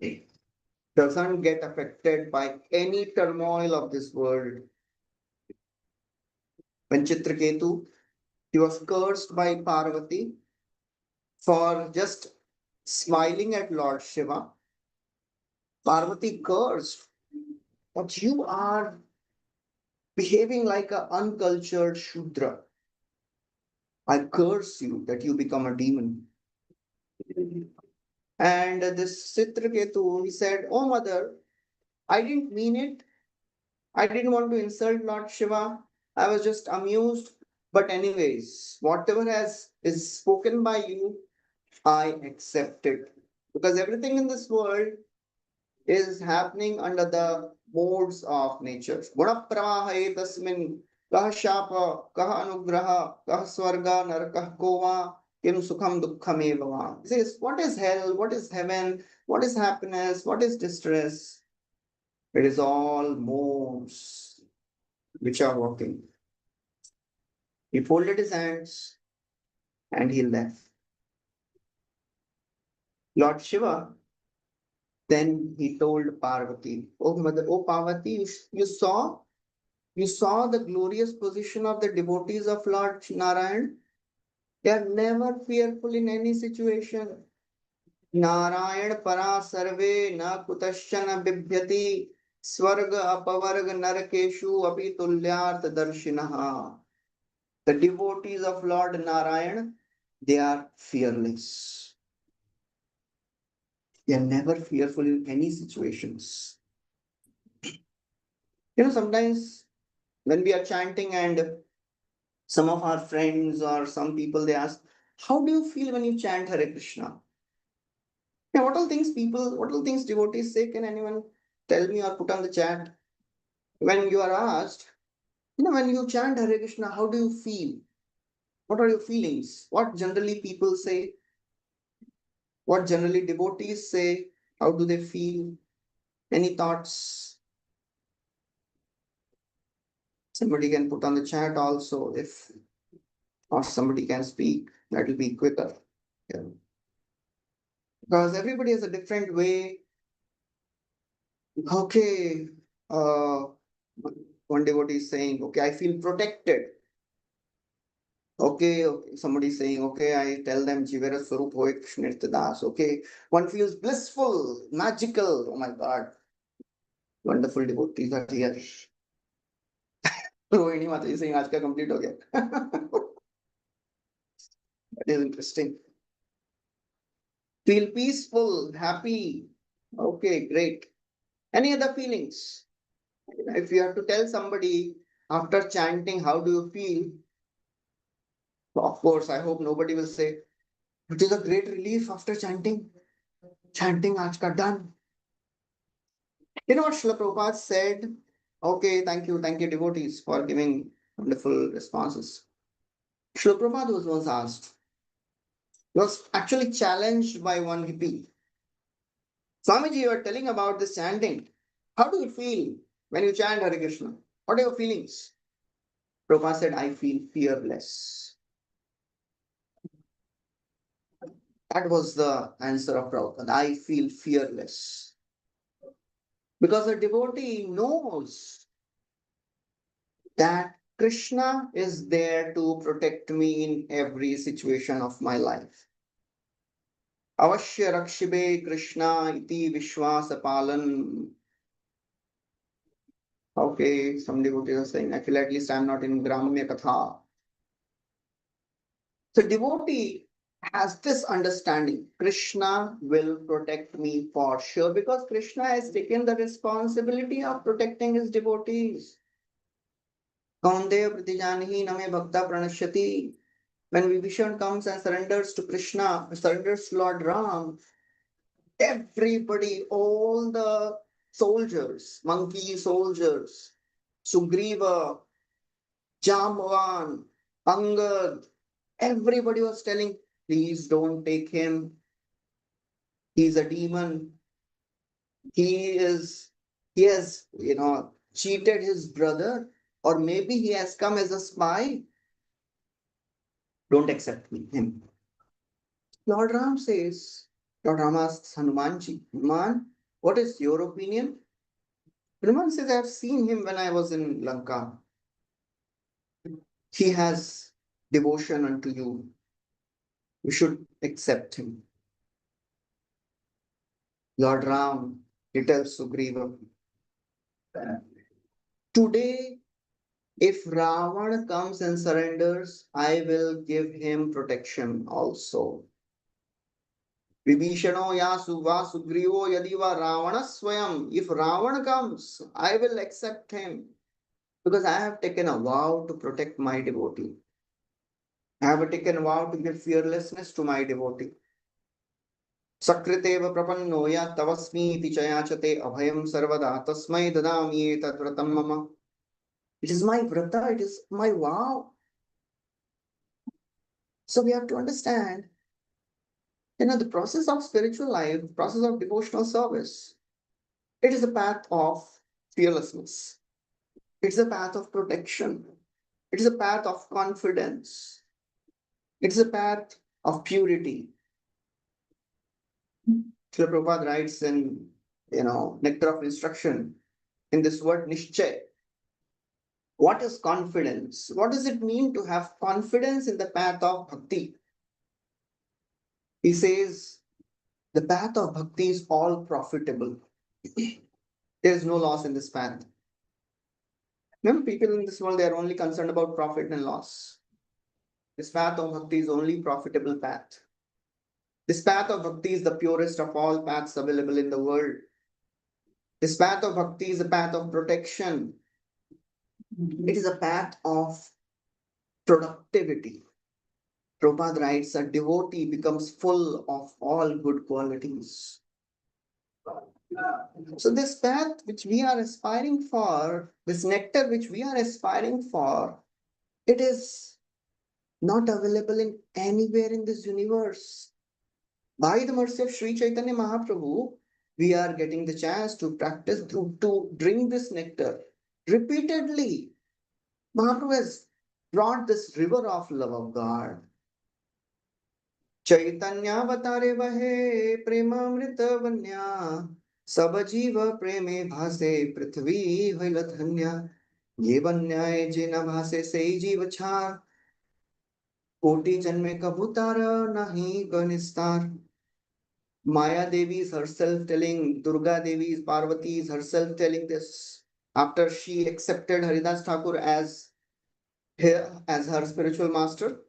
He doesn't get affected by any turmoil of this world. When Chitraketu, he was cursed by Parvati for just smiling at Lord Shiva. Parvati cursed, but you are behaving like an uncultured Shudra. I curse you that you become a demon. And this Chitraketu, he said, oh mother, I didn't mean it. I didn't want to insult Lord Shiva. I was just amused. But anyways, whatever is spoken by you, I accept it. Because everything in this world is happening under the modes of nature. Guna pravahaye tasmin kah shapa, kah anugraha, kah swarga, narakah kova, kim sukham dukkham evava. It says, what is hell? What is heaven? What is happiness? What is distress? It is all modes which are working. He folded his hands and he left. Lord Shiva, then he told Parvati, oh mother, oh Parvati, you saw the glorious position of the devotees of Lord Narayan. They are never fearful in any situation. Narayan परा सर्वे न कुतश्चन बिभ्यति स्वर्ग अपवर्ग नरकेषु अपि तुल्यार्थ दर्शिनः. The devotees of Lord Narayan, they are fearless. They are never fearful in any situations. Sometimes when we are chanting and some of our friends or some people, they ask, how do you feel when you chant Hare Krishna? Yeah, what all things devotees say? Can anyone tell me or put on the chat? When you are asked, when you chant Hare Krishna, how do you feel? What are your feelings? What generally people say? What generally devotees say? How do they feel? Any thoughts? Somebody can put on the chat also, if or somebody can speak, that will be quicker. Yeah. Because everybody has a different way. Okay, one devotee is saying, okay, I feel protected. Okay, somebody is saying, okay, I tell them Jivera Swarup Hoy Krishna Das. Okay, one feels blissful, magical. Oh my God, wonderful devotees are here. Rohini माता जी saying आज का complete हो गया. That is interesting. Feel peaceful, happy. Okay, great. Any other feelings? If you have to tell somebody after chanting, how do you feel? Of course, I hope nobody will say, it is a great relief after chanting. Chanting aaj ka done. You know what Srila Prabhupada said? Okay, thank you devotees for giving wonderful responses. Srila Prabhupada was once asked, was actually challenged by one hippie. Swamiji, you are telling about this chanting. How do you feel when you chant Hare Krishna? What are your feelings? Prabhupada said, I feel fearless. That was the answer of Prabhupada. I feel fearless. Because a devotee knows that Krishna is there to protect me in every situation of my life. Avashya Rakshibe Krishna iti Vishwasa Palan. Okay, some devotees are saying, I feel at least I'm not in Gramya Katha. So devotee has this understanding. Krishna will protect me for sure because Krishna has taken the responsibility of protecting his devotees. Kaundeya pratijanihi name bhakta pranashyati. When Vibhishan comes and surrenders to Krishna, surrenders to Lord Ram, everybody, all the soldiers, monkey soldiers, Sugriva, Jamvan, Angad, everybody was telling, please don't take him. He's a demon. He has, cheated his brother, or maybe he has come as a spy. Don't accept him. Lord Ram says, Lord Ram asks Hanumanji, Hanuman, what is your opinion? Hanuman says, I have seen him when I was in Lanka. He has devotion unto you. You should accept him. Lord Ram, he tells Sugriva, today, if Ravan comes and surrenders, I will give him protection also. Vibhishano ya suva sugrivo yadiva Ravana swayam. If Ravan comes, I will accept him because I have taken a vow to protect my devotee. I have taken a vow to give fearlessness to my devotee. Sakriteva prapanno ya tavasmi iti chayachate abhayam sarvada tasmai dadami etat vratam mama. It is my vrata, it is my vow. So we have to understand, the process of spiritual life, process of devotional service, it is a path of fearlessness. It's a path of protection. It is a path of confidence. It's a path of purity. Srila Prabhupada writes in, Nectar of Instruction, in this word nishchay. What is confidence? What does it mean to have confidence in the path of bhakti? He says, The path of bhakti is all profitable. There is no loss in this path. Remember, people in this world, they are only concerned about profit and loss. This path of bhakti is only profitable path. This path of bhakti is the purest of all paths available in the world. This path of bhakti is a path of protection. It is a path of productivity. Prabhupada writes, a devotee becomes full of all good qualities. So this path which we are aspiring for, this nectar which we are aspiring for, it is not available in anywhere in this universe. By the mercy of Sri Chaitanya Mahaprabhu, we are getting the chance to practice, to drink this nectar repeatedly. Mahaprabhu has brought this river of love of God. Chaitanya vatare vahe premamrit vanya सब जीव प्रेमे भासे पृथ्वी होइल धन्य ये वन्याय जे न भासे से जीव छार कोटि जन्मे कबूतर नहीं कनिस्तार. Maya Devi is herself telling, Durga Devi is Parvati is herself telling this after she accepted Haridas Thakur as her spiritual master.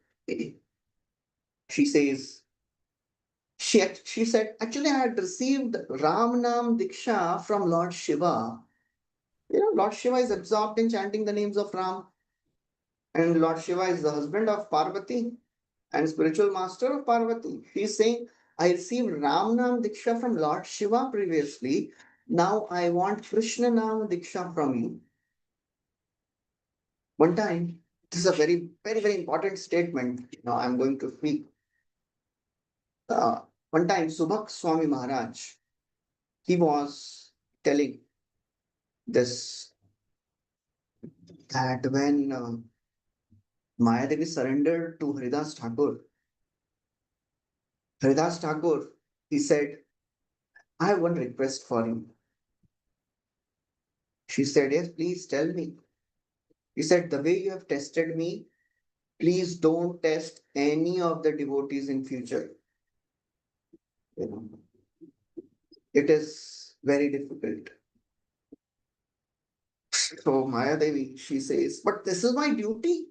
She says, she said, actually I had received Ram Nam Diksha from Lord Shiva. You know, Lord Shiva is absorbed in chanting the names of Ram, and Lord Shiva is the husband of Parvati and spiritual master of Parvati. He is saying, I received Ram Nam Diksha from Lord Shiva previously. Now I want Krishna Nam Diksha from you. One time, this is a very, very, very important statement. Now I'm going to speak. One time, Subhak Swami Maharaj, he was telling this, that when Mayadevi surrendered to Haridas Thakur, he said, I have one request for you. She said, yes, please tell me. He said, the way you have tested me, please don't test any of the devotees in future. You know, it is very difficult. So Maya Devi, she says, but this is my duty.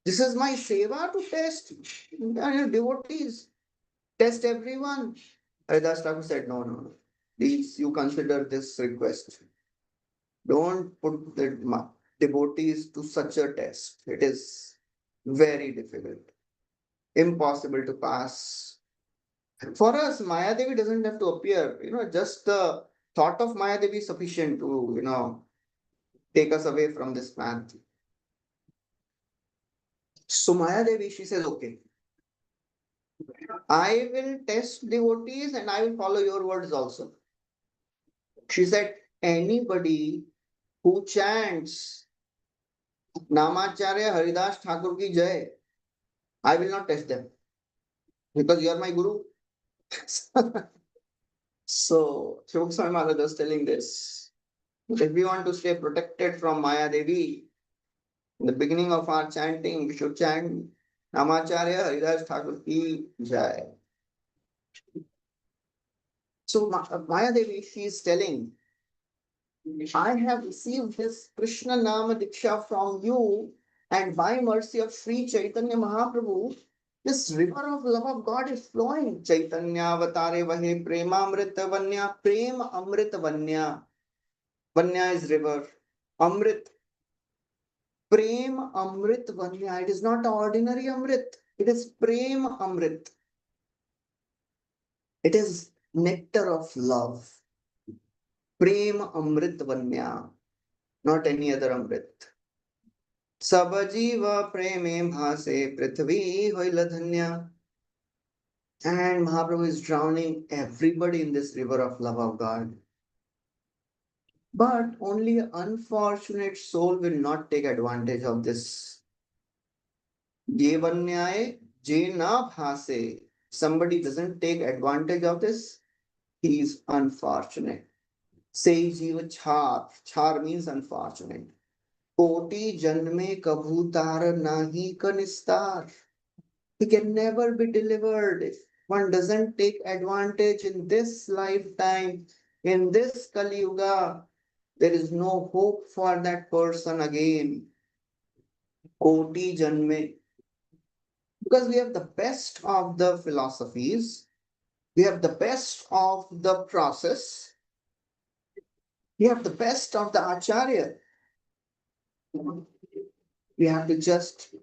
This is my seva to test devotees. Test everyone. Haridas Thakur said, no. Please, you consider this request. Don't put the devotees to such a test. It is very difficult, impossible to pass. For us, Maya Devi doesn't have to appear. Just the thought of Maya Devi is sufficient to, take us away from this path. So Maya Devi, she says, okay, I will test devotees and I will follow your words also. She said, anybody who chants Namacharya Haridas Thakur ki Jai, I will not test them because you are my guru. So Shri Swami Maharaj was telling this. If we want to stay protected from Maya Devi, in the beginning of our chanting, we should chant Namacharya Haridas Thakur ki Jai. So Maya Devi, she is telling, I have received this Krishna Nama Diksha from you, and by mercy of Sri Chaitanya Mahaprabhu, this river of love of God is flowing. Chaitanya Avatare Vahe Premamrita Vanya, Prema Amrita Vanya. Vanya is river. Amrit. Prem Amrit Vanya. It is not ordinary Amrit. It is Prem Amrit. It is nectar of love. Prem Amrit Vanya. Not any other Amrit. Sabajiva Preme Bhase Prithvi Hoila Dhanya. And Mahaprabhu is drowning everybody in this river of love of God. But only an unfortunate soul will not take advantage of this. Yevanyaye Jena Bhase. Somebody doesn't take advantage of this, he is unfortunate. Say Jiva Char. Char means unfortunate. Koti Janme Kabhutar Nahi Kanistar. He can never be delivered. one doesn't take advantage in this lifetime, in this Kali Yuga, there is no hope for that person again. Koti Janme. Because we have the best of the philosophies, we have the best of the process, we have the best of the Acharya. We have to just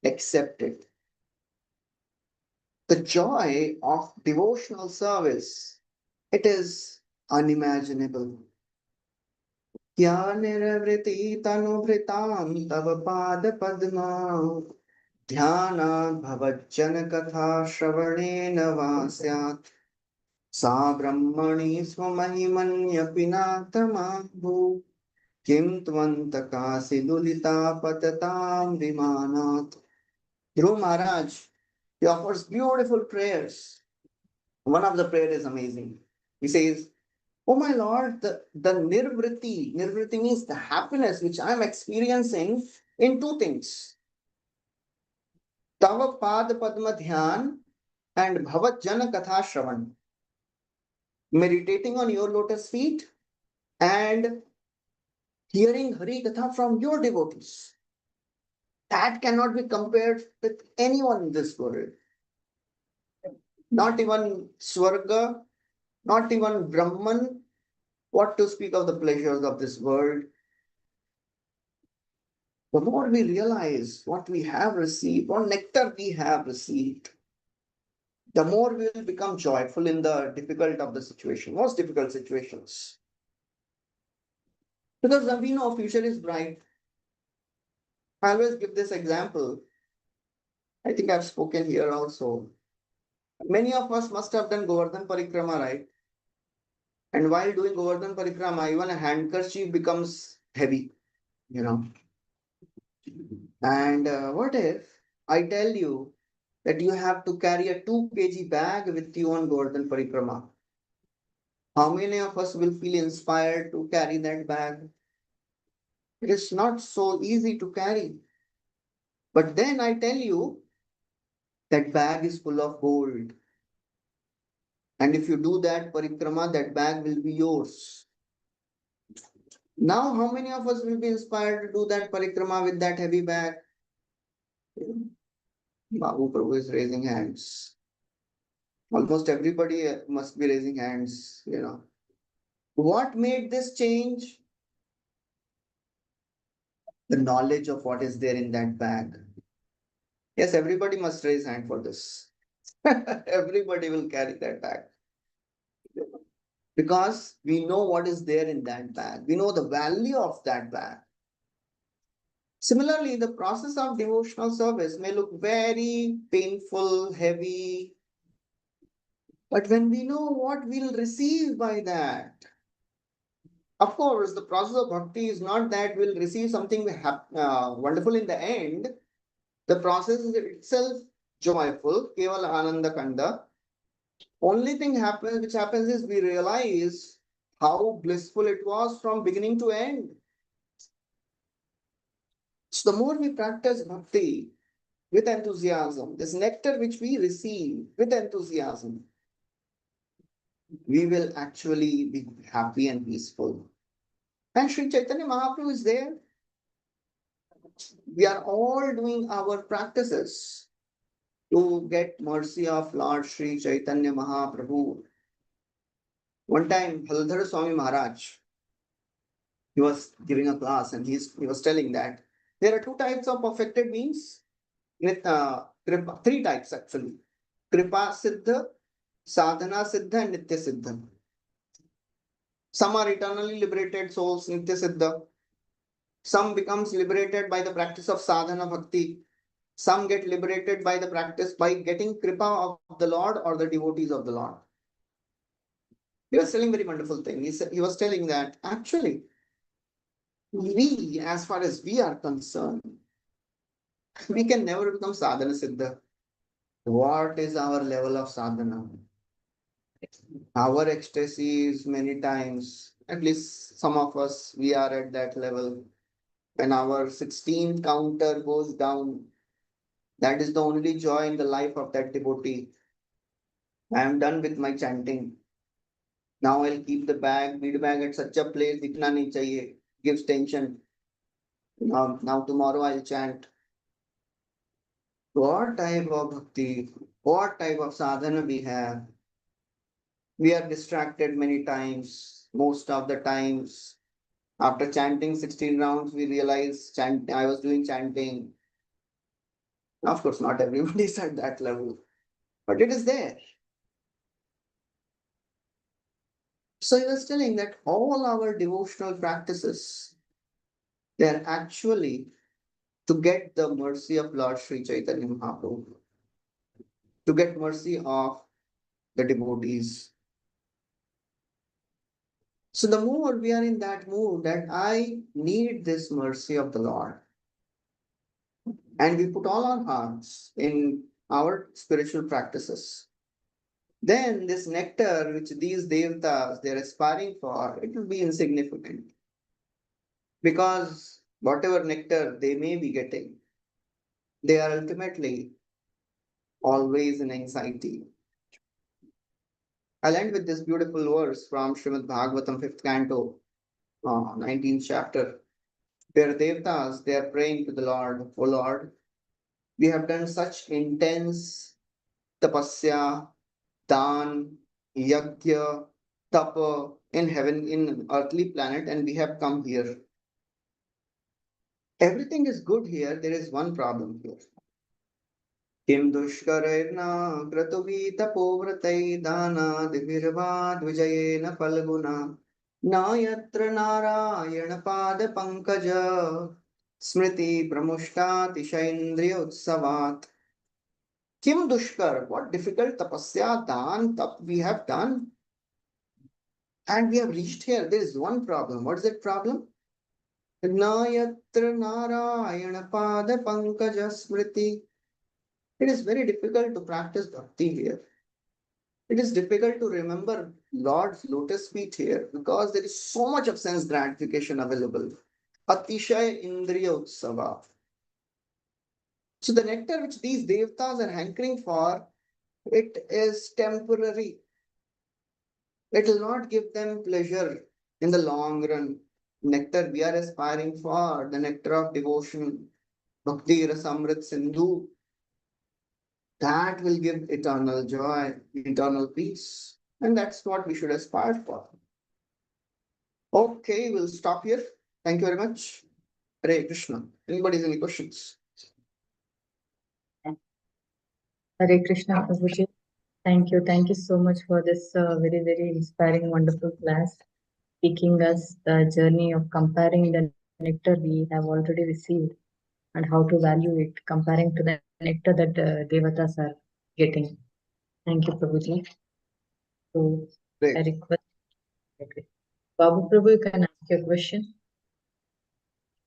accept it. The joy of devotional service, it is unimaginable. Kya niravriti tanuvritam tava pada padma dhyana bhavajjana katha shravanena vasyat sa brahmani swamahimanyapि natamabhu kim tvantaka sidulita patatam vimanat. Dhruv Maharaj, he offers beautiful prayers. One of the prayer is amazing. He says, "Oh my Lord, the nirvriti means the happiness which I am experiencing in two things. Tava pad padma dhyan and bhavat jana katha shravan. Meditating on your lotus feet and hearing Hari Katha from your devotees. That cannot be compared with anyone in this world. Not even Swarga, not even Brahman, what to speak of the pleasures of this world. The more we realize what we have received, what nectar we have received, the more we will become joyful in the difficult of the situation, most difficult situations. Because we know future is bright. I always give this example. I think I've spoken here also. Many of us must have done Govardhan Parikrama, right? And while doing Govardhan Parikrama, even a handkerchief becomes heavy, you know. And what if I tell you that you have to carry a 2 kg bag with you on Govardhan Parikrama? How many of us will feel inspired to carry that bag? It is not so easy to carry. But then I tell you that bag is full of gold. And if you do that parikrama, that bag will be yours. Now, how many of us will be inspired to do that parikrama with that heavy bag? Babu Prabhu is raising hands. Almost everybody must be raising hands, you know. What made this change? The knowledge of what is there in that bag. Yes, everybody must raise hand for this. Everybody will carry that bag. Because we know what is there in that bag. We know the value of that bag. Similarly, the process of devotional service may look very painful, heavy, but when we know what we'll receive by that, of course, the process of bhakti is not that we'll receive something wonderful in the end. The process is itself joyful, keval ananda kanda. Only thing which happens is we realize how blissful it was from beginning to end. So the more we practice bhakti with enthusiasm, this nectar which we receive with enthusiasm, we will actually be happy and peaceful. And Sri Chaitanya Mahaprabhu is there. We are all doing our practices to get mercy of Lord Sri Chaitanya Mahaprabhu. One time, Haldhara Swami Maharaj, he was giving a class and he was telling that there are two types of perfected beings. Three types actually. Kripa Siddha, Sadhana Siddha, and Nitya Siddha. Some are eternally liberated souls, Nitya Siddha. Some becomes liberated by the practice of sadhana bhakti. Some get liberated by the practice by getting kripa of the Lord or the devotees of the Lord. He was telling very wonderful thing. He was telling that actually, we, as far as we are concerned, we can never become sadhana siddha. What is our level of sadhana? Our ecstasy is many times, at least some of us, we are at that level. When our 16 counter goes down, that is the only joy in the life of that devotee. I am done with my chanting. Now I'll keep the bag, bead bag at such a place, dikhna nahi chahiye, gives tension. Now tomorrow I'll chant. What type of bhakti, what type of sadhana we have? We are distracted many times, most of the times. After chanting 16 rounds, we realize I was doing chanting. Of course, not everybody is at that level, but it is there. So he was telling that all our devotional practices, they are actually to get the mercy of Lord Sri Chaitanya Mahaprabhu, to get mercy of the devotees. So the more we are in that mood that I need this mercy of the Lord, and we put all our hearts in our spiritual practices, then this nectar which these devatas they're aspiring for, it will be insignificant. Because whatever nectar they may be getting, they are ultimately always in anxiety. I'll end with this beautiful verse from Srimad Bhagavatam, 5th canto, 19th chapter, where devatas they are praying to the Lord, O Lord, we have done such intense tapasya, dan, yajna, tapa in heaven, in earthly planet, and we have come here. Everything is good here. There is one problem here. Kim dushkarena kratuvi tapovratai dana divirva dvijayena falguna nayatra narayana pada pankaja smriti pramushta tishaindriya utsavat. Kim dushkar, what difficult tapasya, dan, tap we have done. And we have reached here. There is one problem. What is that problem? Nayatra narayana pada pankaja smriti. It is very difficult to practice bhakti here. It is difficult to remember Lord's lotus feet here because there is so much of sense gratification available. Atishay Indriya Utsava. So the nectar which these devatas are hankering for, it is temporary. It will not give them pleasure in the long run. Nectar we are aspiring for, the nectar of devotion, Bhakti Rasamrit Sindhu, that will give eternal joy, eternal peace. And that's what we should aspire for. Okay, we'll stop here. Thank you very much. Hare Krishna. Anybody has any questions? Hare Krishna, Prabhuji. Thank you. Thank you so much for this very, very inspiring, wonderful class, taking us the journey of comparing the nectar we have already received and how to value it, comparing to the nectar that devatas are getting. Thank you, Prabhuji. So Great. I request Babu Prabhu, you can ask your question.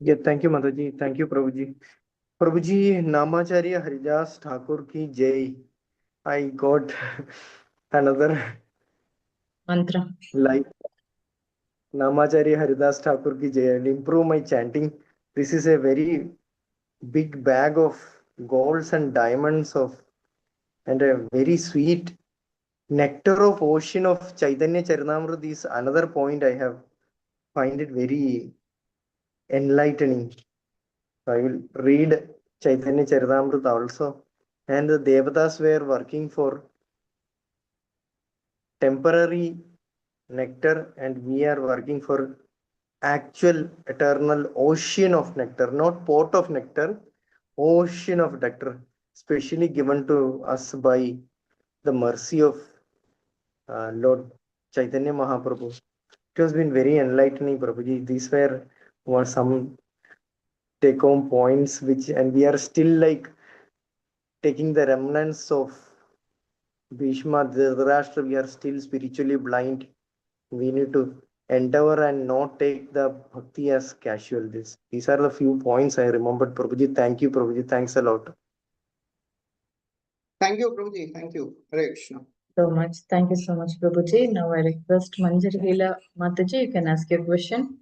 Yeah, thank you, Mataji. Thank you, Prabhuji. Prabhuji, Namacharya Haridas Thakur ki Jai. I got another Mantra. like Namacharya Haridas Thakur ki Jai and improve my chanting. This is a very big bag of golds and diamonds of and a very sweet nectar of ocean of Chaitanya Charanamrita is another point I have find it very enlightening. I will read Chaitanya Charitamrita also. And the Devatas were working for temporary nectar, and we are working for actual eternal ocean of nectar, not pot of nectar, ocean of nectar, specially given to us by the mercy of Lord Chaitanya Mahaprabhu. It has been very enlightening, Prabhuji. These were some take home points which, and we are still like taking the remnants of Bhishma, Dhritarashtra, we are still spiritually blind. We need to endeavor and not take the bhakti as casual. These are the few points I remembered. Prabhuji, thank you, Prabhuji. Thanks a lot. Thank you, Prabhuji. Thank you. Hare Krishna. So much. Thank you so much, Prabhuji. Now I request Manjarila Mataji, you can ask your question.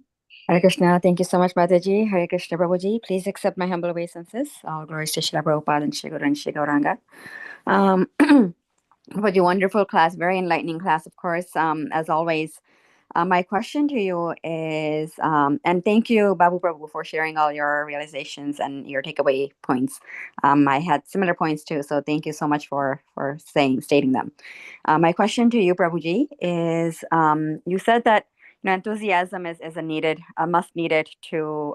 Hare Krishna. Thank you so much, Mataji. Hare Krishna, Prabhuji. Please accept my humble obeisances. All glories to Srila Prabhupada and Sri Guru and Sri Gauranga. Prabhuji, wonderful class, very enlightening class, of course, as always. My question to you is, and thank you, Babu Prabhu, for sharing all your realizations and your takeaway points. I had similar points too, so thank you so much for stating them. My question to you, Prabhuji, is you said that enthusiasm is a must needed to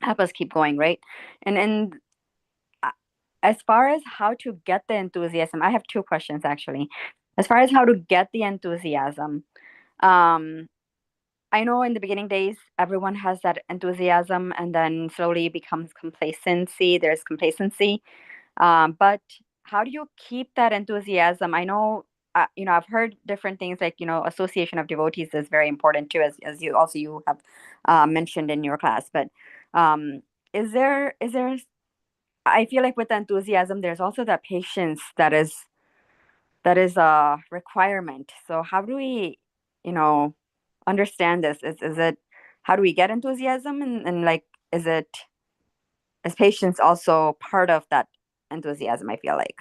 help us keep going, right? And as far as how to get the enthusiasm, I have two questions actually. As far as how to get the enthusiasm, I know in the beginning days, everyone has that enthusiasm and then slowly becomes complacency. There's complacency. But how do you keep that enthusiasm? I know, I've heard different things like, association of devotees is very important too, as you have mentioned in your class. But is there, I feel like with enthusiasm, there's also that patience that is a requirement. So how do we, understand this? Is it, how do we get enthusiasm, and like, is patience also part of that enthusiasm, I feel like?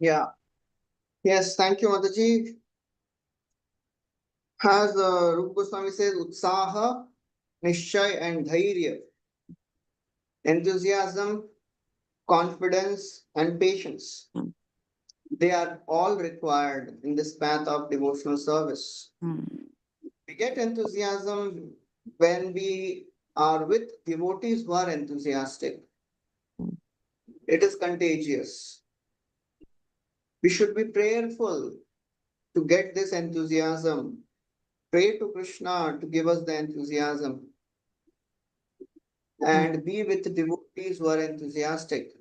Yeah. Yes, thank you, Mataji. As Rupa Goswami says, Utsaha, Nishchay, and Dhairya. Enthusiasm, confidence, and patience. Mm. They are all required in this path of devotional service. Mm. We get enthusiasm when we are with devotees who are enthusiastic. It is contagious. We should be prayerful to get this enthusiasm. Pray to Krishna to give us the enthusiasm and be with devotees who are enthusiastic.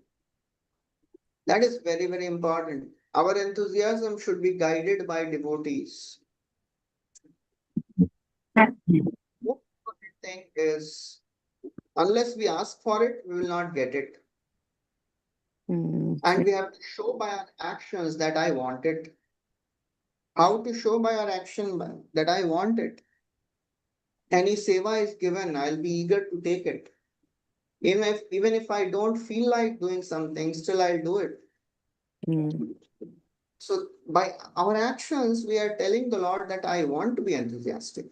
That is very, very important. Our enthusiasm should be guided by devotees. What I think is, unless we ask for it, we will not get it. And we have to show by our actions that I want it. How to show by our action that I want it? Any seva is given, I'll be eager to take it. Even if I don't feel like doing something, still I'll do it. So by our actions, we are telling the Lord that I want to be enthusiastic.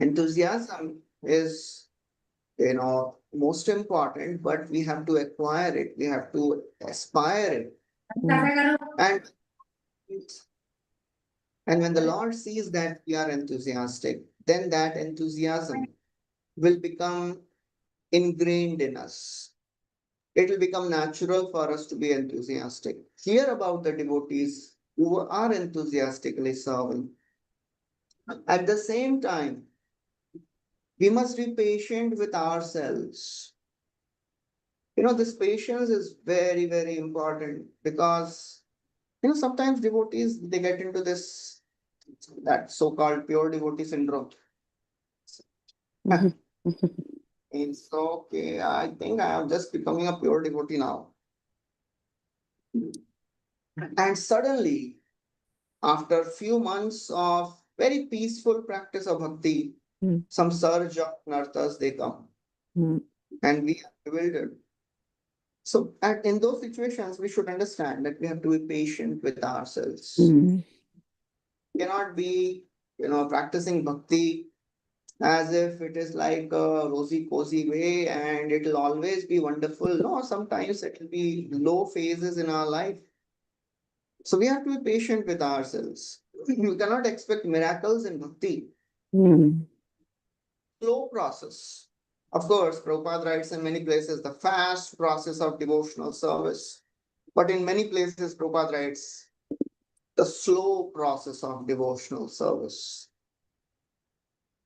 Enthusiasm is, most important, but we have to acquire it. We have to aspire it. And when the Lord sees that we are enthusiastic, then that enthusiasm will become ingrained in us. It will become natural for us to be enthusiastic. Hear about the devotees who are enthusiastically serving. At the same time, we must be patient with ourselves. This patience is very, very important because, sometimes devotees, they get into that so-called pure devotee syndrome. It's okay. I think I am just becoming a pure devotee now. And suddenly, after a few months of very peaceful practice of bhakti, some surge of nartas, they come. And we are bewildered. So in those situations, we should understand that we have to be patient with ourselves. Cannot be, practicing bhakti as if it is like a rosy cozy way and it will always be wonderful. No, sometimes it will be low phases in our life. So we have to be patient with ourselves. You cannot expect miracles in bhakti. Slow process. Of course, Prabhupada writes in many places the fast process of devotional service. But in many places, Prabhupada writes the slow process of devotional service.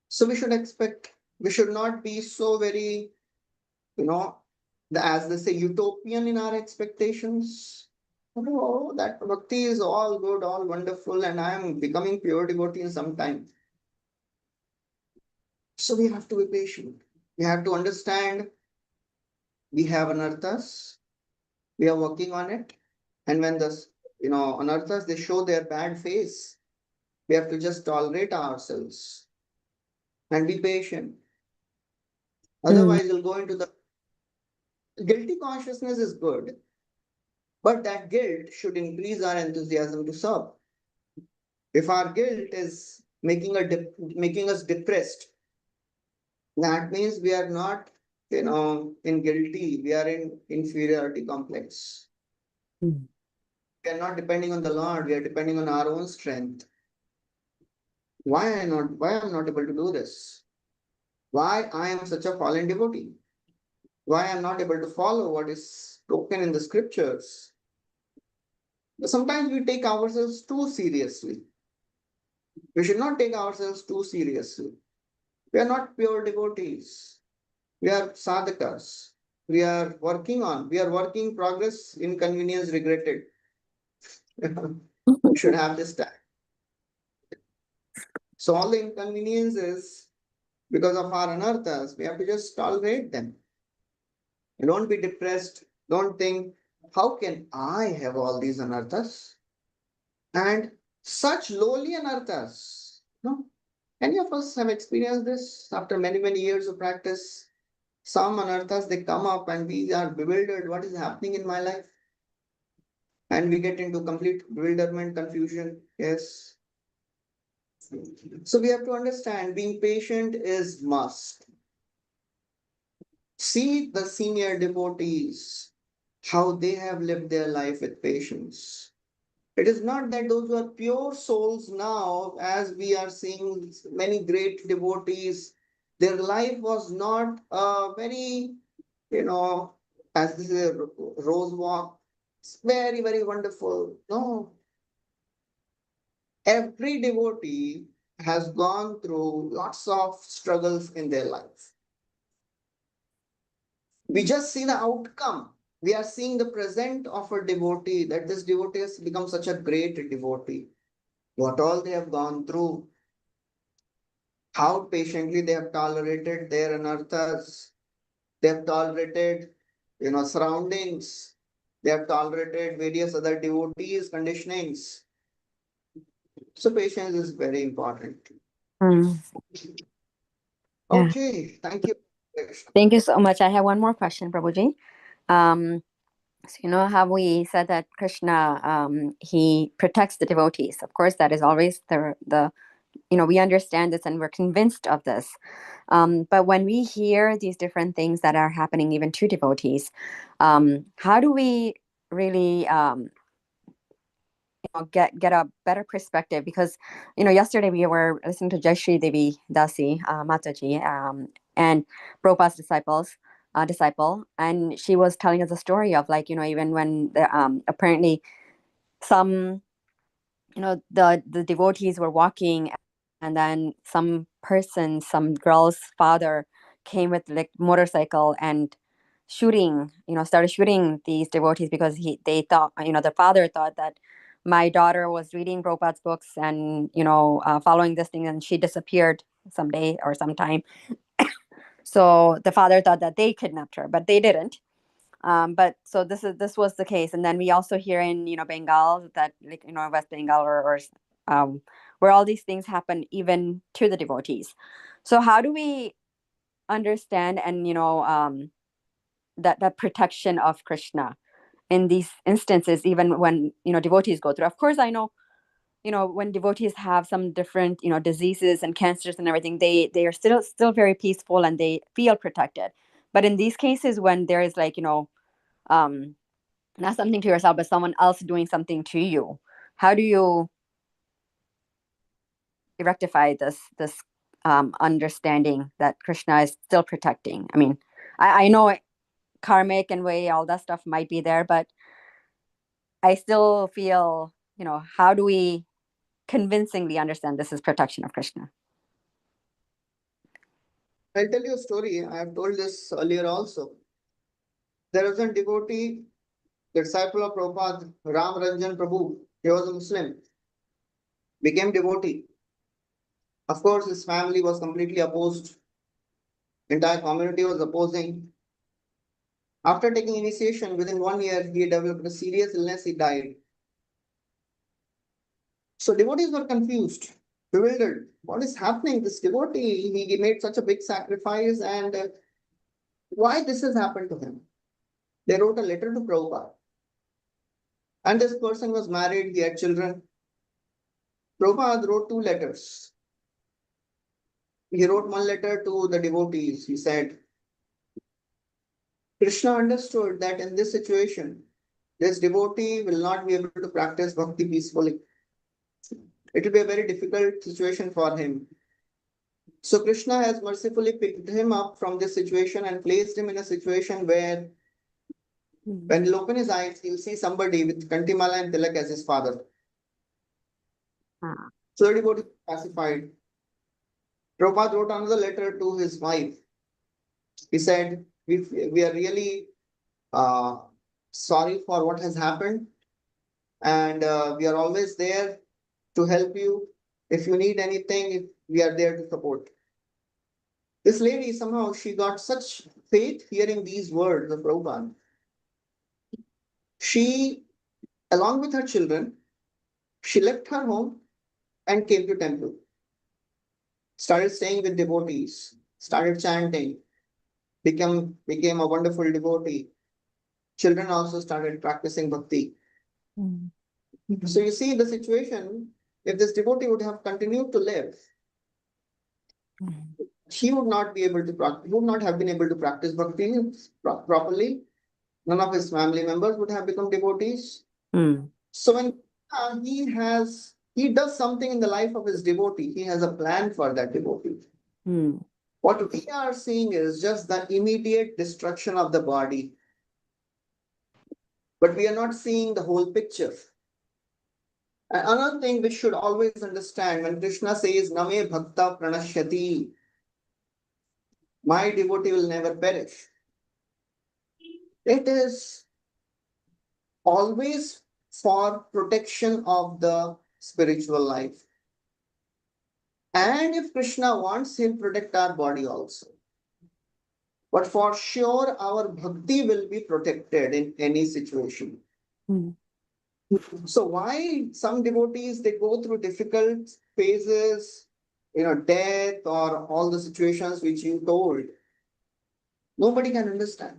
So we should not be so very, as they say, utopian in our expectations. Oh, that bhakti is all good, all wonderful, and I am becoming pure devotee in some time. So we have to be patient. We have to understand we have anarthas, we are working on it. And when anarthas, they show their bad face, we have to just tolerate ourselves and be patient. Otherwise, you'll go into the guilty consciousness is good. But that guilt should increase our enthusiasm to serve. If our guilt is making us depressed, that means we are not, in guilty. We are in inferiority complex. Mm. We are not depending on the Lord. We are depending on our own strength. Why am I not able to do this? Why I am such a fallen devotee? Why I am not able to follow what is spoken in the scriptures? Sometimes we take ourselves too seriously. We should not take ourselves too seriously. We are not pure devotees. We are sadhakas. We are working progress, inconvenience regretted. We should have this time. So all the inconveniences because of our anarthas, we have to just tolerate them. Don't be depressed. Don't think, how can I have all these anarthas? And such lowly anarthas. No? Any of us have experienced this after many, many years of practice? Some anarthas, they come up and we are bewildered. What is happening in my life? And we get into complete bewilderment, confusion. Yes. So we have to understand being patient is must. See the senior devotees, how they have lived their life with patience. It is not that those who are pure souls now, as we are seeing many great devotees, their life was not a very, as this is a rose walk, it's very, very wonderful. No. Every devotee has gone through lots of struggles in their life. We just see the outcome. We are seeing the present of a devotee, that this devotee has become such a great devotee. What all they have gone through, how patiently they have tolerated their anarthas, they have tolerated, surroundings, they have tolerated various other devotees' conditionings. So patience is very important. Mm. Yeah. Okay, thank you. Thank you so much. I have one more question, Prabhuji. So you know how we said that Krishna, he protects the devotees. Of course, that is always the we understand this and we're convinced of this. But when we hear these different things that are happening even to devotees, how do we really get a better perspective? Because yesterday we were listening to Jai Devi Dasi Mataji and Prabhupada's disciple, and she was telling us a story of even when the apparently some the devotees were walking, and then some girl's father came with motorcycle and started shooting these devotees because they thought, the father thought that my daughter was reading Prabhupada's books and following this thing, and she disappeared someday or sometime. So the father thought that they kidnapped her, but they didn't. But so this was the case. And then we also hear in Bengal that West Bengal or where all these things happen even to the devotees. So how do we understand and that protection of Krishna in these instances, even when devotees go through? Of course, I know when devotees have some different diseases and cancers and everything, they are still very peaceful and they feel protected. But in these cases when there is not something to yourself but someone else doing something to you, how do you rectify this understanding that Krishna is still protecting? I mean, I know karmic and way all that stuff might be there, but I still feel how do we convincingly understand this is protection of Krishna? I'll tell you a story. I have told this earlier also. There was a devotee, the disciple of Prabhupada, Ram Ranjan Prabhu. He was a Muslim, became devotee. Of course, his family was completely opposed. Entire community was opposing. After taking initiation, within 1 year, he developed a serious illness. He died. So devotees were confused, bewildered. What is happening? This devotee, he made such a big sacrifice, and why this has happened to him? They wrote a letter to Prabhupada. And this person was married, he had children. Prabhupada wrote 2 letters. He wrote one letter to the devotees. He said, Krishna understood that in this situation, this devotee will not be able to practice bhakti peacefully. It will be a very difficult situation for him. So Krishna has mercifully picked him up from this situation and placed him in a situation where when he'll open his eyes, he'll see somebody with Kantimala and Tilak as his father. So the devotee is pacified. Prabhupada wrote another letter to his wife. He said, we are really sorry for what has happened, and we are always there to help you. If you need anything, we are there to support. This lady, somehow, she got such faith hearing these words of Prabhupada. She, along with her children, she left her home and came to temple. Started staying with devotees, started chanting, became a wonderful devotee. Children also started practicing bhakti. So you see the situation, if this devotee would have continued to live, he would not be able to practice, he would not have been able to practice bhakti properly. None of his family members would have become devotees. So when he does something in the life of his devotee, he has a plan for that devotee. What we are seeing is just the immediate destruction of the body. But we are not seeing the whole picture. And another thing we should always understand, when Krishna says, Name Bhakta Pranashyati, my devotee will never perish. It is always for protection of the spiritual life. And if Krishna wants, he'll protect our body also. But for sure, our bhakti will be protected in any situation. So why some devotees, they go through difficult phases, death or all the situations which you told, nobody can understand.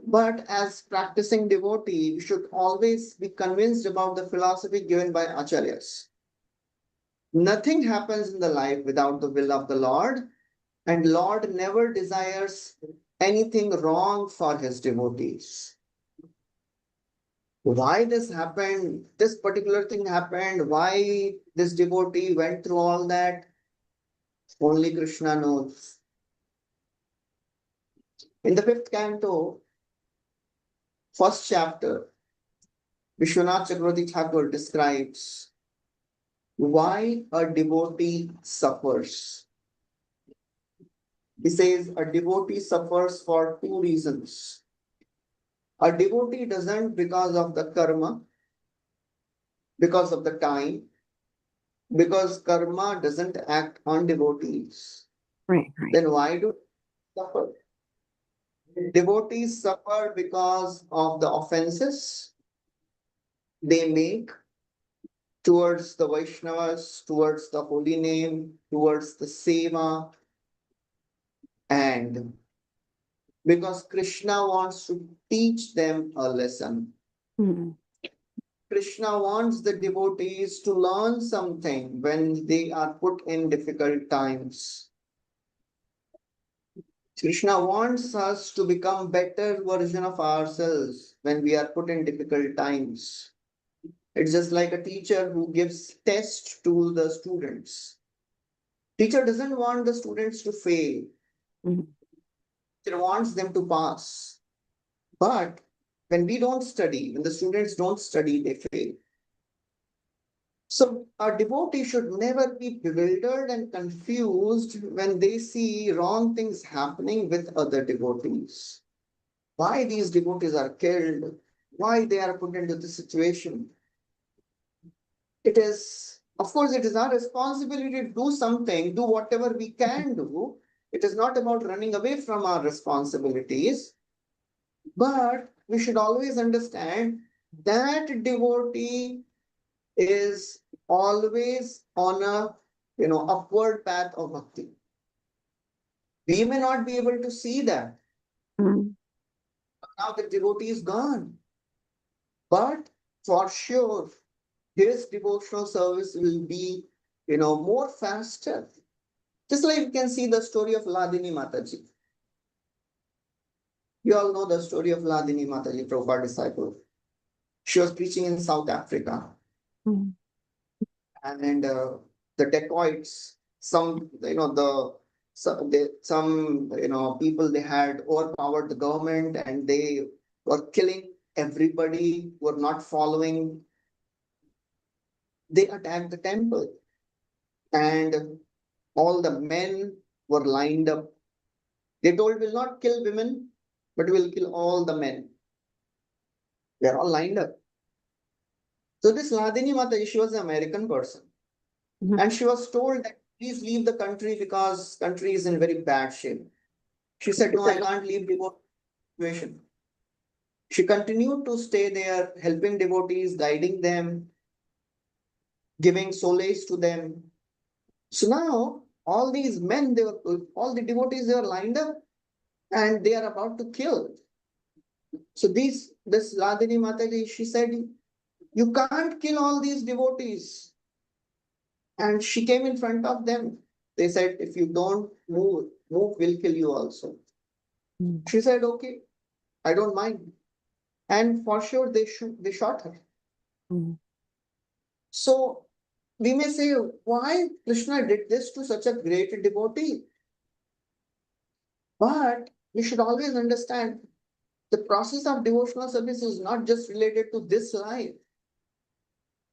But as practicing devotee, you should always be convinced about the philosophy given by acharyas. Nothing happens in the life without the will of the Lord, and Lord never desires anything wrong for his devotees. Why this happened, this particular thing happened, why this devotee went through all that, only Krishna knows. In the 5th canto, 1st chapter, Vishwanath Chakravarti Thakur describes why a devotee suffers. He says a devotee suffers for 2 reasons. A devotee doesn't because of the karma, because of the time, because karma doesn't act on devotees. Right. Then why do they suffer? Devotees suffer because of the offenses they make towards the Vaishnavas, towards the holy name, towards the seva, and because Krishna wants to teach them a lesson. Krishna wants the devotees to learn something when they are put in difficult times. Krishna wants us to become better version of ourselves when we are put in difficult times. It's just like a teacher who gives test to the students. Teacher doesn't want the students to fail. Teacher wants them to pass. But when we don't study, when the students don't study, they fail. So a devotee should never be bewildered and confused when they see wrong things happening with other devotees. Why these devotees are killed, why they are put into this situation. It is, of course, it is our responsibility to do something, do whatever we can do. It is not about running away from our responsibilities, but we should always understand that devotee is always on a upward path of bhakti. We may not be able to see that. Now the devotee is gone. But for sure, his devotional service will be, more faster. Just like you can see the story of Ladini Mataji. You all know the story of Ladini Mataji, Prabhupada disciple. She was preaching in South Africa. Mm. And the dacoits, some, people, they had overpowered the government and they were killing everybody who were not following. They attacked the temple and all the men were lined up. They told, we'll not kill women, but we'll kill all the men. They're all lined up. So this Ladini Mataji, she was an American person. Mhm. And she was told that please leave the country because country is in very bad shape. She said, no, I can't leave devotees situation. She continued to stay there, helping devotees, guiding them, giving solace to them. So now all these men, all the devotees, they were lined up and they are about to kill. So this Ladini Mataji, she said, you can't kill all these devotees. And she came in front of them. They said, if you don't move, we'll kill you also. Mm. She said, okay, I don't mind. And for sure, they shot her. Mm. So we may say, why Krishna did this to such a great devotee? But we should always understand the process of devotional service is not just related to this life.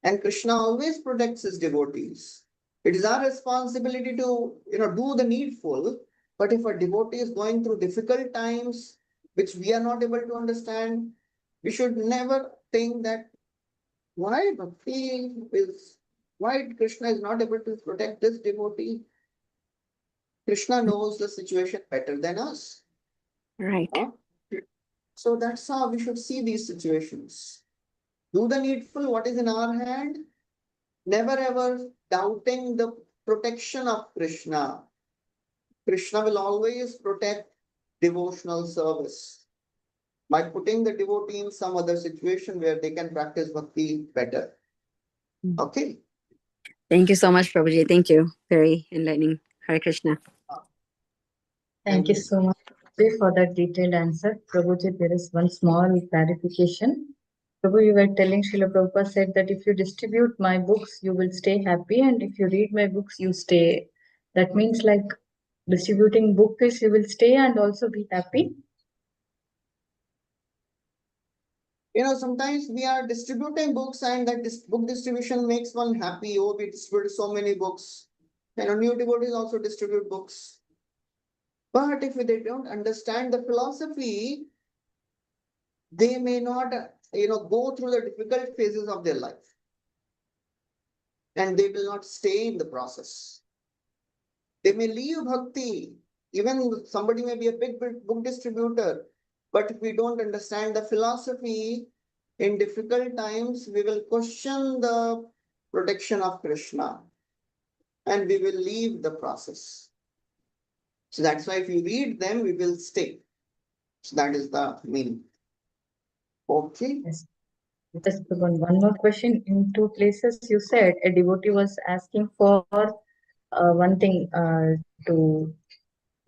And Krishna always protects his devotees. It is our responsibility to, do the needful. But if a devotee is going through difficult times, which we are not able to understand, we should never think that why Krishna is not able to protect this devotee. Krishna knows the situation better than us. Right. Huh? So that's how we should see these situations. Do the needful, what is in our hand, never ever doubting the protection of Krishna. Krishna will always protect devotional service by putting the devotee in some other situation where they can practice bhakti better. Okay. Thank you so much, Prabhuji. Thank you. Very enlightening. Hare Krishna. Thank you so much for that detailed answer. Prabhuji, there is one small clarification. Prabhu, you were telling Srila Prabhupada said that if you distribute my books, you will stay happy, and if you read my books, you stay. That means like distributing book is you will stay and also be happy. Sometimes we are distributing books and that this book distribution makes one happy. Oh, we distribute so many books. New devotees also distribute books. But if they don't understand the philosophy, they may not, go through the difficult phases of their life. And they will not stay in the process. They may leave bhakti. Even somebody may be a big book distributor. But if we don't understand the philosophy, in difficult times, we will question the protection of Krishna. And we will leave the process. So that's why if you read them, we will stay. So that is the meaning. Okay. Yes. Just one more question. In two places, you said a devotee was asking for one thing to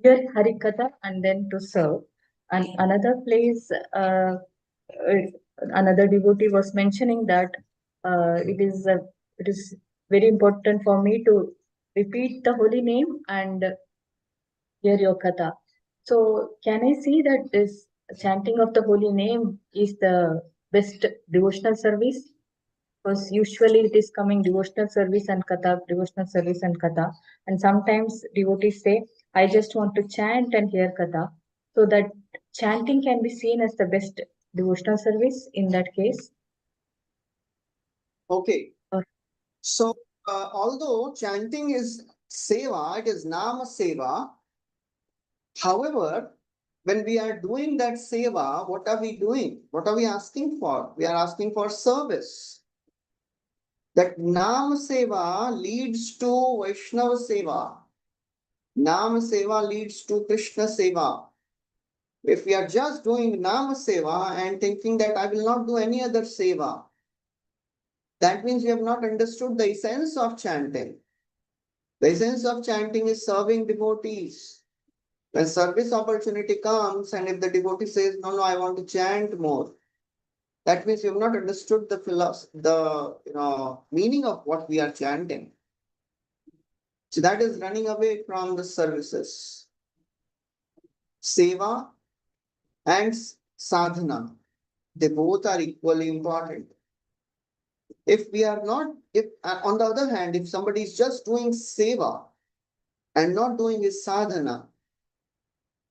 hear Harikatha and then to serve. And another place, another devotee was mentioning that it is very important for me to repeat the holy name and hear your katha. So can I see that this chanting of the holy name is the best devotional service? Because usually it is coming devotional service and katha, devotional service and katha. And sometimes devotees say, I just want to chant and hear katha. So that chanting can be seen as the best devotional service in that case. Okay. Or- So although chanting is seva, it is nama seva. However, when we are doing that seva, what are we doing? What are we asking for? We are asking for service. That Nam Seva leads to Vaishnava Seva. Nam Seva leads to Krishna Seva. If we are just doing Nama Seva and thinking that I will not do any other Seva, that means we have not understood the essence of chanting. The essence of chanting is serving devotees. When service opportunity comes and if the devotee says, no, I want to chant more, that means we have not understood the philosophy, the meaning of what we are chanting. So that is running away from the services. Seva and sadhana, they both are equally important. If we are not, if on the other hand, if somebody is just doing seva and not doing his sadhana,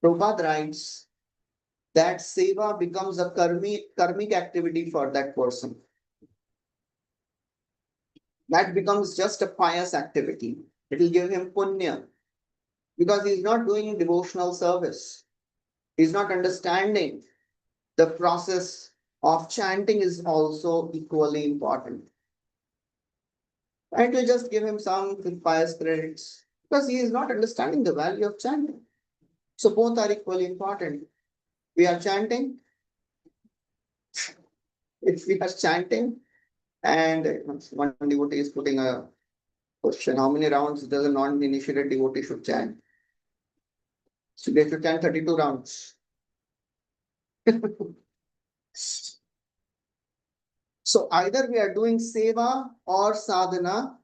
Prabhupada writes that seva becomes a karmic activity for that person. That becomes just a pious activity. It will give him punya because he is not doing devotional service. He is not understanding the process of chanting is also equally important. And it will just give him some pious credits because he is not understanding the value of chanting. So both are equally important. We are chanting. If we are chanting, and one devotee is putting a question, how many rounds does a non-initiated devotee should chant? So they should chant 32 rounds. So either we are doing seva or sadhana.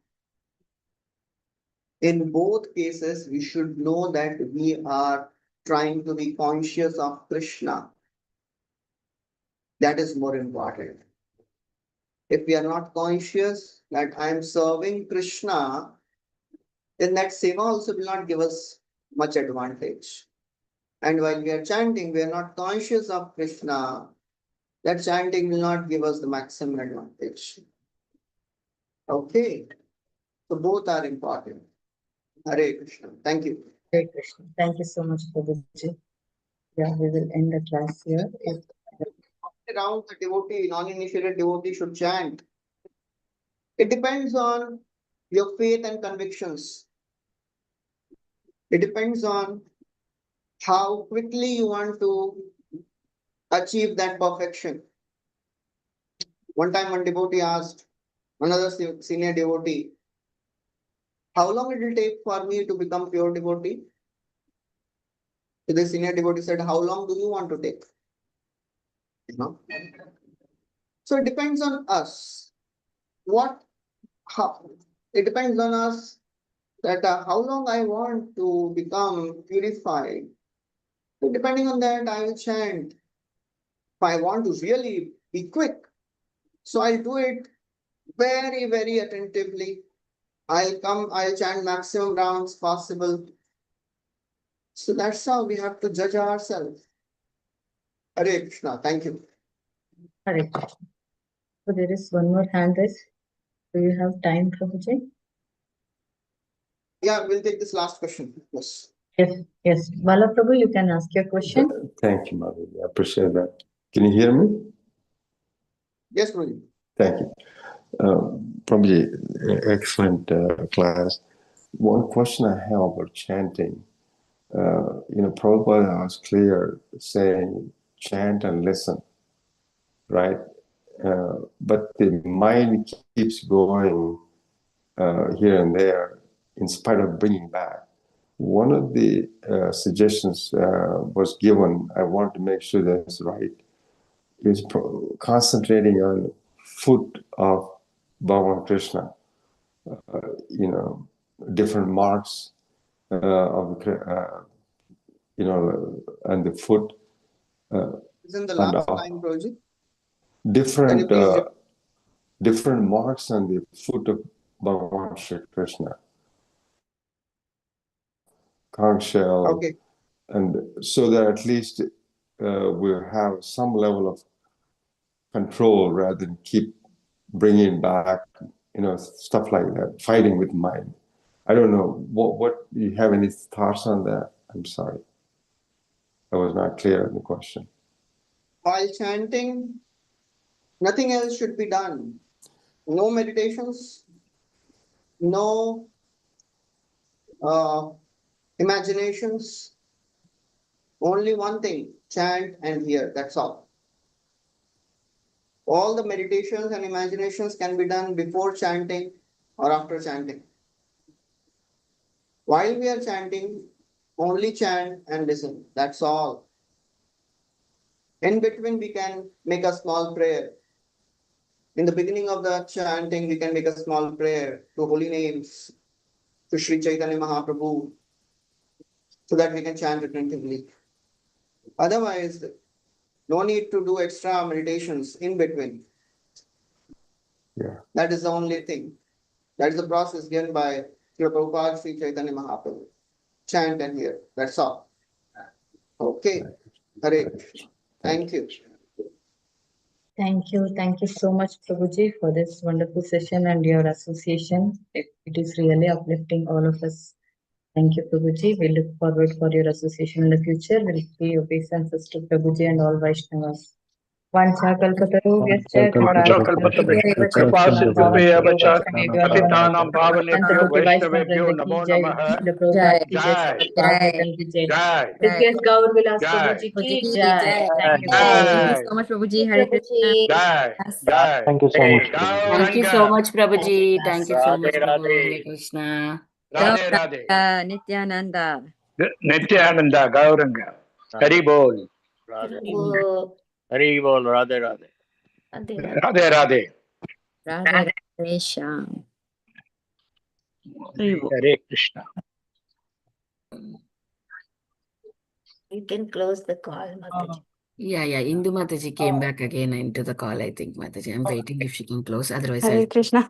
In both cases, we should know that we are trying to be conscious of Krishna. That is more important. If we are not conscious that I am serving Krishna, then that seva also will not give us much advantage. And while we are chanting, we are not conscious of Krishna, that chanting will not give us the maximum advantage. Okay, so both are important. Hare Krishna. Thank you. Hare Krishna. Thank you so much, Prabhuji. Yeah, we will end the class here. Around the devotee, non-initiated devotee should chant. It depends on your faith and convictions. It depends on how quickly you want to achieve that perfection. One time one devotee asked another senior devotee, how long it will take for me to become pure devotee? So the senior devotee said, how long do you want to take? So it depends on us. It depends on us that how long I want to become purified. So depending on that, I will chant. If I want to really be quick, so I'll do it very, very attentively. I'll chant maximum rounds possible. So that's how we have to judge ourselves. Hare Krishna, thank you. Hare Krishna. So there is one more hand raised. Do you have time, Prabhuji? Yeah, we'll take this last question. Yes. Yes. Bala Prabhu, you can ask your question. Thank you, Mother. I appreciate that. Can you hear me? Yes, Prabhuji. Thank you. Probably excellent class. One question I have about chanting. Prabhupada was clear saying chant and listen, right? But the mind keeps going here and there in spite of bringing back. One of the suggestions was given, I want to make sure that's right, is concentrating on foot of Bhagavan Krishna, different marks of, and the foot. It's in the last line, Prabhuji. Different marks on the foot of Bhagavan Shri Krishna. Conch shell. Okay. And so that at least we'll have some level of control rather than keep bringing back, stuff like that, fighting with mind. I don't know. What do you have any thoughts on that? I'm sorry. I was not clear on the question. While chanting, nothing else should be done. No meditations, no imaginations, Only one thing, chant and hear, that's all. All the meditations and imaginations can be done before chanting or after chanting. While we are chanting, only chant and listen, that's all. In between, we can make a small prayer. In the beginning of the chanting, we can make a small prayer to holy names, to Sri Chaitanya Mahaprabhu, so that we can chant attentively. Otherwise, no need to do extra meditations in between. Yeah. That is the only thing. That is the process given by Srila Prabhupada, Sri Chaitanya Mahaprabhu. Chant and hear. That's all. Okay. Hare Krishna. Thank you. Thank you. Thank you so much, Prabhuji, for this wonderful session and your association. It is really uplifting all of us. Thank you, Prabhuji. We look forward for your association in the future. We'll pay obeisances to Prabhuji and all Vaishnavas. Vancha kalpatarubhyascha कृपा सिद्धेव च पतितानां पावनेभ्यो Santakoti वैष्णवेभ्यो Vaishnava नमो ki jai, नमः Srila Prabhupada ki jai, जय Srila Bhagavatam ki jai. जय This is Gaur Vilas जय Prabhuji ki jai. Thank you, Thank you Prabhuji. जय so much, Prabhuji. Hare Krishna. जय Yes. जय Thank you so much, Prabhu. Thank you Gaurang so much, Prabhuji. Thank you so much, Radhe Prabhu. Radhe Hare Krishna. Radhe Radhe Gauranga, Nityananda. Nityanand Gaurang Hari बोल हरि बोल Radhe Radhe Radhe Radhe Radhe Radhe Shyam. Hare Krishna You can close the call, Mataji. Yeah, Indu Mataji came back again into the call, I think, Mataji. I'm waiting if she can close. Otherwise, Hare I'll Krishna.